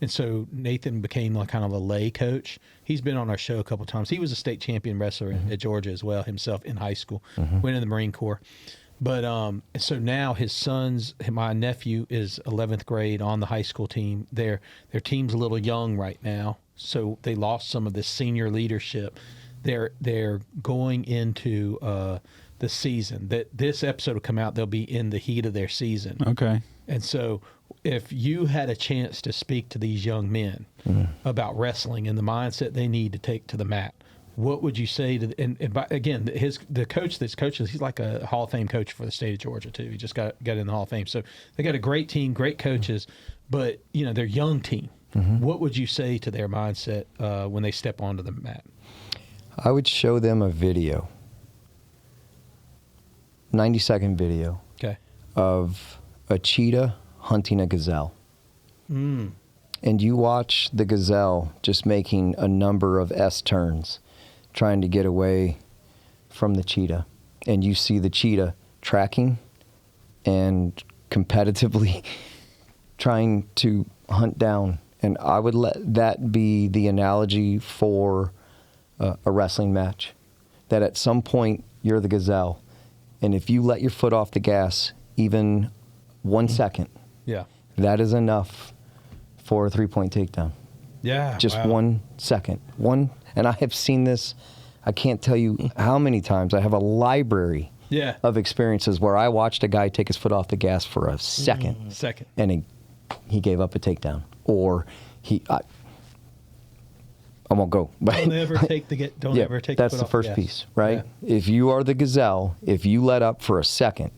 And so Nathan became like kind of a lay coach. He's been on our show a couple of times. He was a state champion wrestler at Georgia as well himself in high school. Went in the Marine Corps. But so now his sons, my nephew is 11th grade on the high school team. Their team's a little young right now, so they lost some of the senior leadership. They're going into the season. That this episode will come out, they'll be in the heat of their season. Okay. And so if you had a chance to speak to these young men about wrestling and the mindset they need to take to the mat, what would you say to? Again, the coach that's coaches, he's like a Hall of Fame coach for the state of Georgia too. He just got in the Hall of Fame, so they got a great team, great coaches, but they're young team. What would you say to their mindset when they step onto the mat? I would show them a video, 90-second video, of a cheetah hunting a gazelle. And you watch the gazelle just making a number of S-turns, trying to get away from the cheetah. And you see the cheetah tracking and competitively trying to hunt down. And I would let that be the analogy for a wrestling match. That at some point, you're the gazelle. And if you let your foot off the gas, even 1 second, that is enough for a 3-point takedown. Yeah. Just 1 second. And I have seen this, I can't tell you how many times. I have a library of experiences where I watched a guy take his foot off the gas for a second. And he gave up a takedown. Or I won't go. But Don't ever take the foot off the gas. That's the first piece, right? Yeah. If you are the gazelle, if you let up for a second,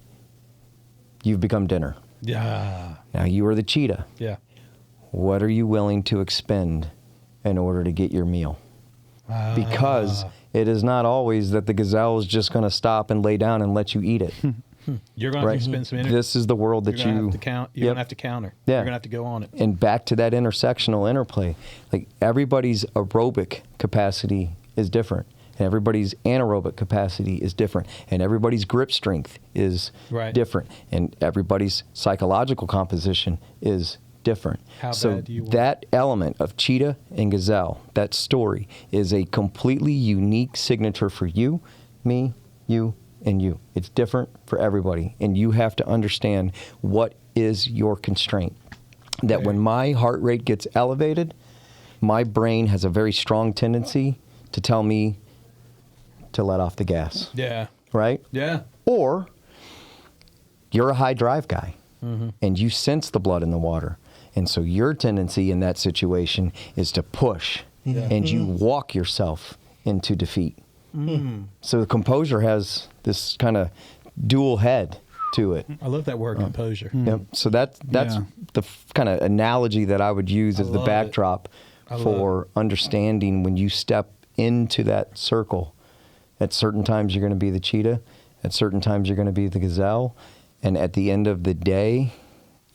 you've become dinner. Yeah. Now you are the cheetah. Yeah. What are you willing to expend in order to get your meal? Because it is not always that the gazelle is just going to stop and lay down and let you eat it. You're going to have to spend some energy. This is the world that You're going to have to count. You're going to have to counter. Yeah. You're going to have to go on it. And back to that intersectional interplay. Like, everybody's aerobic capacity is different. And everybody's anaerobic capacity is different. And everybody's grip strength is different. And everybody's psychological composition is different. How so bad do you want that element of Cheetah and Gazelle, that story, is a completely unique signature for you, me, you, and you. It's different for everybody. And you have to understand what is your constraint. That when my heart rate gets elevated, my brain has a very strong tendency to tell me to let off the gas. Yeah. Right? Yeah. Or you're a high drive guy and you sense the blood in the water. And so your tendency in that situation is to push and you walk yourself into defeat. So the composure has this kind of dual head to it. I love that word, composure. Yep. So that's the kind of analogy that I would use as the backdrop for understanding when you step into that circle. At certain times you're going to be the cheetah. At certain times you're going to be the gazelle. And at the end of the day,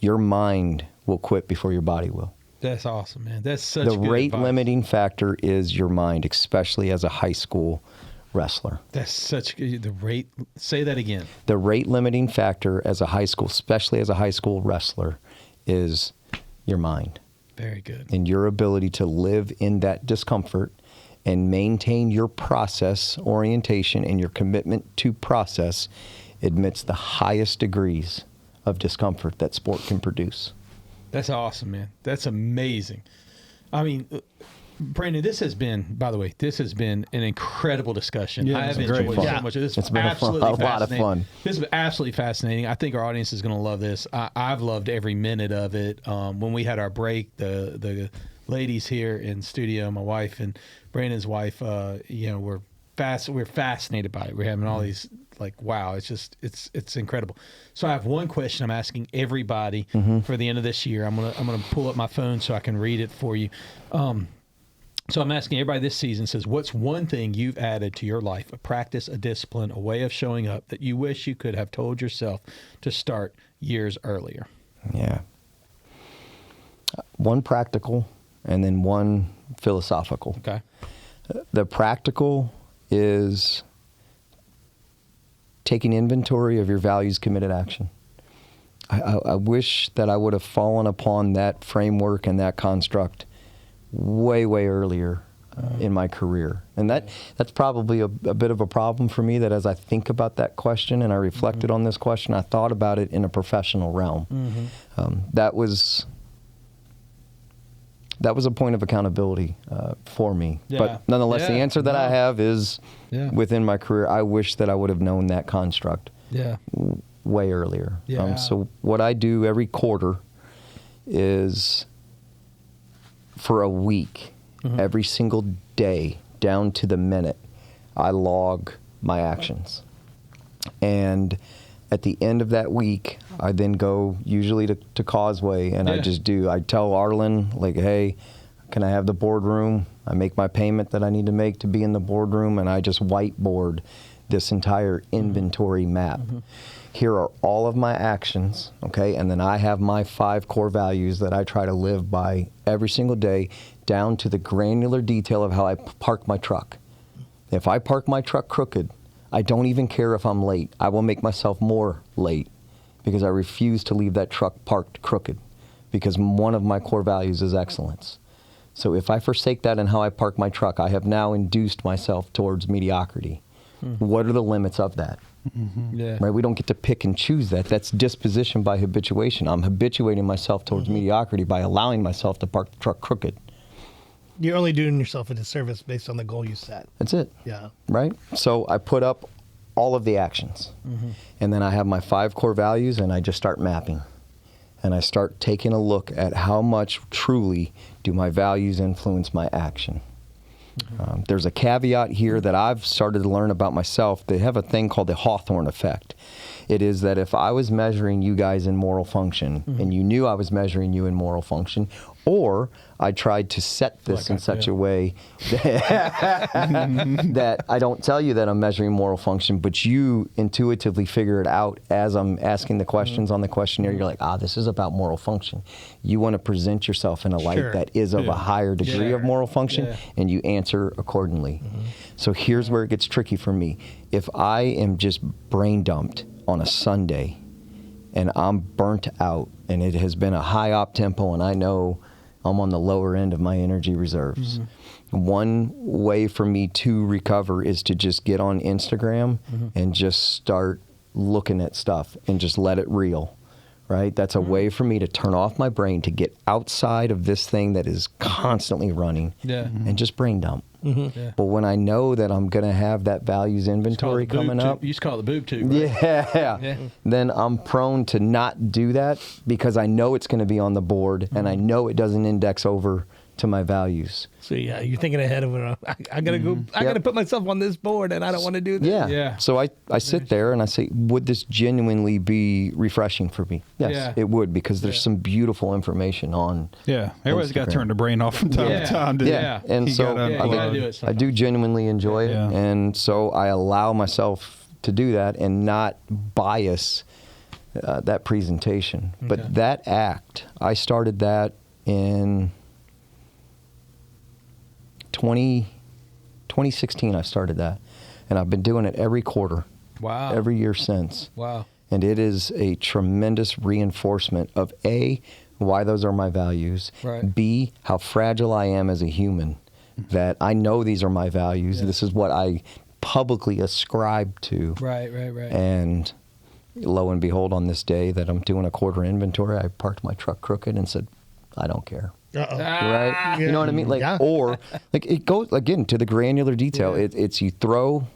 your mind will quit before your body will. That's awesome, man. That's such the good rate advice. limiting factor is your mind, especially as a high school wrestler. That's such good. The rate. Say that again. The rate limiting factor as a high school, especially as a high school wrestler, is your mind. Very good. And your ability to live in that discomfort and maintain your process orientation and your commitment to process amidst the highest degrees of discomfort that sport can produce. That's awesome, man. That's amazing. I mean, Brandon, this has been, by the way, an incredible discussion. Yeah, I have it's great enjoyed fun. so much of this. It's been a lot of fun. This is absolutely fascinating. I think our audience is going to love this. I've loved every minute of it. When we had our break, the ladies here in studio, my wife and Brandon's wife, we're fascinated by it. We're having all these wow, it's incredible. So I have one question I'm asking everybody for the end of this year. I'm gonna pull up my phone so I can read it for you. So I'm asking everybody this season, says, what's one thing you've added to your life, a practice, a discipline, a way of showing up that you wish you could have told yourself to start years earlier? Yeah. One practical and then one philosophical. Okay. The practical is taking inventory of your values, committed action. I wish that I would have fallen upon that framework and that construct way earlier in my career. And that's probably a bit of a problem for me, that as I think about that question and I reflected on this question, I thought about it in a professional realm. That was a point of accountability for me. Yeah. But nonetheless, the answer that I have is within my career, I wish that I would have known that construct way earlier. Yeah. So what I do every quarter is, for a week, every single day, down to the minute, I log my actions. And at the end of that week, I then go usually to Causeway, and I tell Arlen, hey, can I have the boardroom? I make my payment that I need to make to be in the boardroom, and I just whiteboard this entire inventory map. Here are all of my actions, okay? And then I have my 5 core values that I try to live by every single day, down to the granular detail of how I park my truck. If I park my truck crooked, I don't even care if I'm late. I will make myself more late because I refuse to leave that truck parked crooked, because one of my core values is excellence. So if I forsake that in how I park my truck, I have now induced myself towards mediocrity. What are the limits of that? Right? We don't get to pick and choose that. That's disposition by habituation. I'm habituating myself towards mediocrity by allowing myself to park the truck crooked. You're only doing yourself a disservice based on the goal you set. That's it. Yeah. Right? So I put up all of the actions. And then I have my 5 core values, and I just start mapping. And I start taking a look at how much truly do my values influence my action. There's a caveat here that I've started to learn about myself. They have a thing called the Hawthorne effect. It is that if I was measuring you guys in moral function and you knew I was measuring you in moral function, or I tried to set this in such a way that I don't tell you that I'm measuring moral function, but you intuitively figure it out as I'm asking the questions on the questionnaire. You're like, this is about moral function. You want to present yourself in a light that is of a higher degree of moral function, and you answer accordingly. So here's where it gets tricky for me. If I am just brain dumped on a Sunday and I'm burnt out and it has been a high op tempo and I know I'm on the lower end of my energy reserves. One way for me to recover is to just get on Instagram and just start looking at stuff and just let it reel, right? That's a way for me to turn off my brain, to get outside of this thing that is constantly running and just brain dump. But when I know that I'm going to have that values inventory coming up. You used to call it the boob tube, right? Yeah. Then I'm prone to not do that because I know it's going to be on the board and I know it doesn't index over to my values. So you're thinking ahead of it. I gotta go. I gotta put myself on this board, and I don't want to do that. Yeah. So I sit there and I say, would this genuinely be refreshing for me? Yes, it would, because there's some beautiful information on. Yeah, everybody's got to turn the brain off from time to time. And so I do genuinely enjoy it, and so I allow myself to do that and not bias that presentation. But that act, I started that in 2016. I started that, and I've been doing it every quarter. Wow. Every year since. Wow. And it is a tremendous reinforcement of A, why those are my values, B, how fragile I am as a human, that I know these are my values. This is what I publicly ascribe to. Right. And lo and behold, on this day that I'm doing a quarter inventory, I parked my truck crooked and said, I don't care. Right? You know what I mean? Or it goes again to the granular detail. It's you throw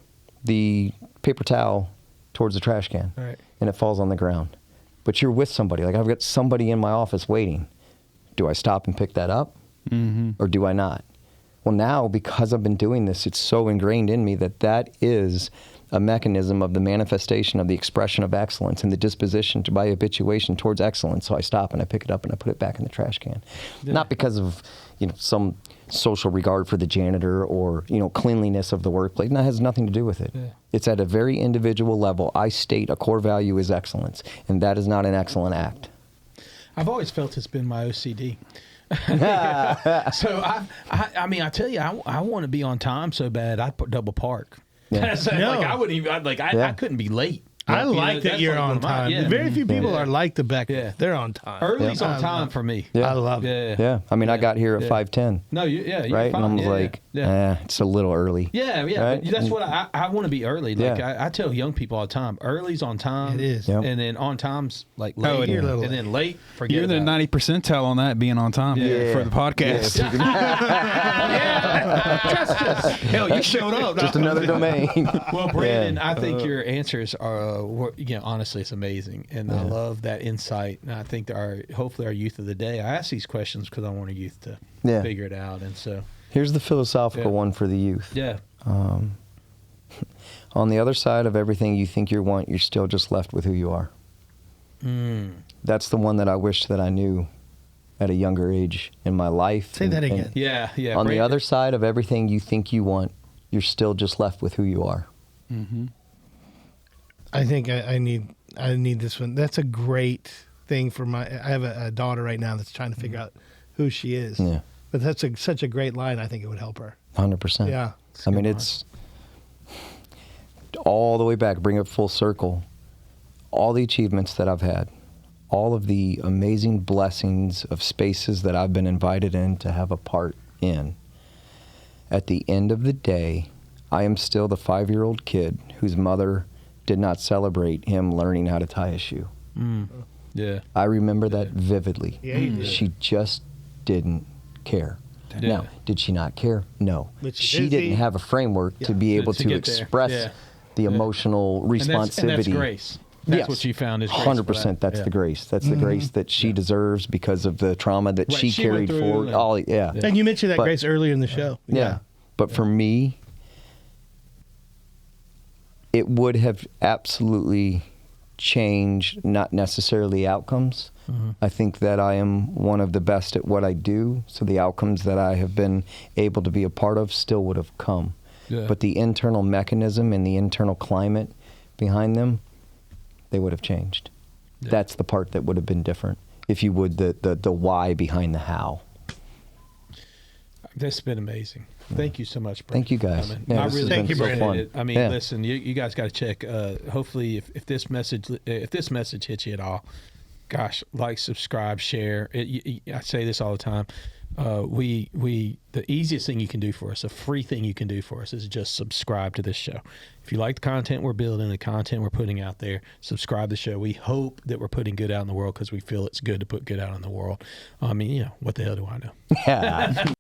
the paper towel towards the trash can and it falls on the ground. But you're with somebody. Like, I've got somebody in my office waiting. Do I stop and pick that up? Or do I not? Well, now, because I've been doing this, it's so ingrained in me that is a mechanism of the manifestation of the expression of excellence and the disposition to, by habituation, towards excellence. So I stop and I pick it up and I put it back in the trash can. Not because of some social regard for the janitor or cleanliness of the workplace. That has nothing to do with it. It's at a very individual level. I state a core value is excellence, and that is not an excellent act. I've always felt it's been my OCD. So I mean, I tell you, I want to be on time so bad I'd put double park. So, I wouldn't even I couldn't be late. I like that you're on time. Very few people are like the Beck. They're on time. Early's on time for me. I love it. Yeah. I mean, I got here at 5:10. No, you're right? fine. And I was like, it's a little early. Right? That's what I want to be early. Like I tell young people all the time, early's on time. It is. And then on time's like late. And then late, forget You're the 90th percentile on that, being on time for the podcast. Hell, you showed up. Just another domain. Well, Brandon, I think your answers are, honestly, it's amazing. And I love that insight. And I think hopefully our youth of the day, I ask these questions because I want our youth to figure it out. And so here's the philosophical one for the youth. On the other side of everything you think you want, you're still just left with who you are. That's the one that I wish that I knew at a younger age in my life. Say that again. On the other side of everything you think you want, you're still just left with who you are. I think I need this one. That's a great thing for I have a daughter right now that's trying to figure out who she is. Yeah. But that's such a great line. I think it would help her. 100%. Yeah. I mean, it's all the way back, bring it full circle. All the achievements that I've had, all of the amazing blessings of spaces that I've been invited in to have a part in. At the end of the day, I am still the 5-year-old kid whose mother did not celebrate him learning how to tie a shoe. I remember that vividly. She just didn't care. Now, did she not care? No. But she didn't have a framework to be able to express the emotional responsivity. And that's grace. That's what you found is grace. 100%. That's the grace. That's the grace that she deserves because of the trauma that she carried forward. And you mentioned that grace earlier in the show. But for me, it would have absolutely change, not necessarily outcomes. I think that I am one of the best at what I do, so the outcomes that I have been able to be a part of still would have come. Yeah. But the internal mechanism and the internal climate behind them, they would have changed. Yeah. That's the part that would have been different, if you would, the why behind the how. This has been amazing. Thank you so much, Brandon. Thank you, guys. Yeah, I this really has been Thank you, so Brandon. fun. I mean, Yeah. listen, you guys got to check. Hopefully, if this message hits you at all, gosh, like, subscribe, share. I say this all the time. The easiest thing you can do for us, a free thing you can do for us, is just subscribe to this show. If you like the content we're building, the content we're putting out there, subscribe to the show. We hope that we're putting good out in the world because we feel it's good to put good out in the world. I mean, what the hell do I know? Yeah.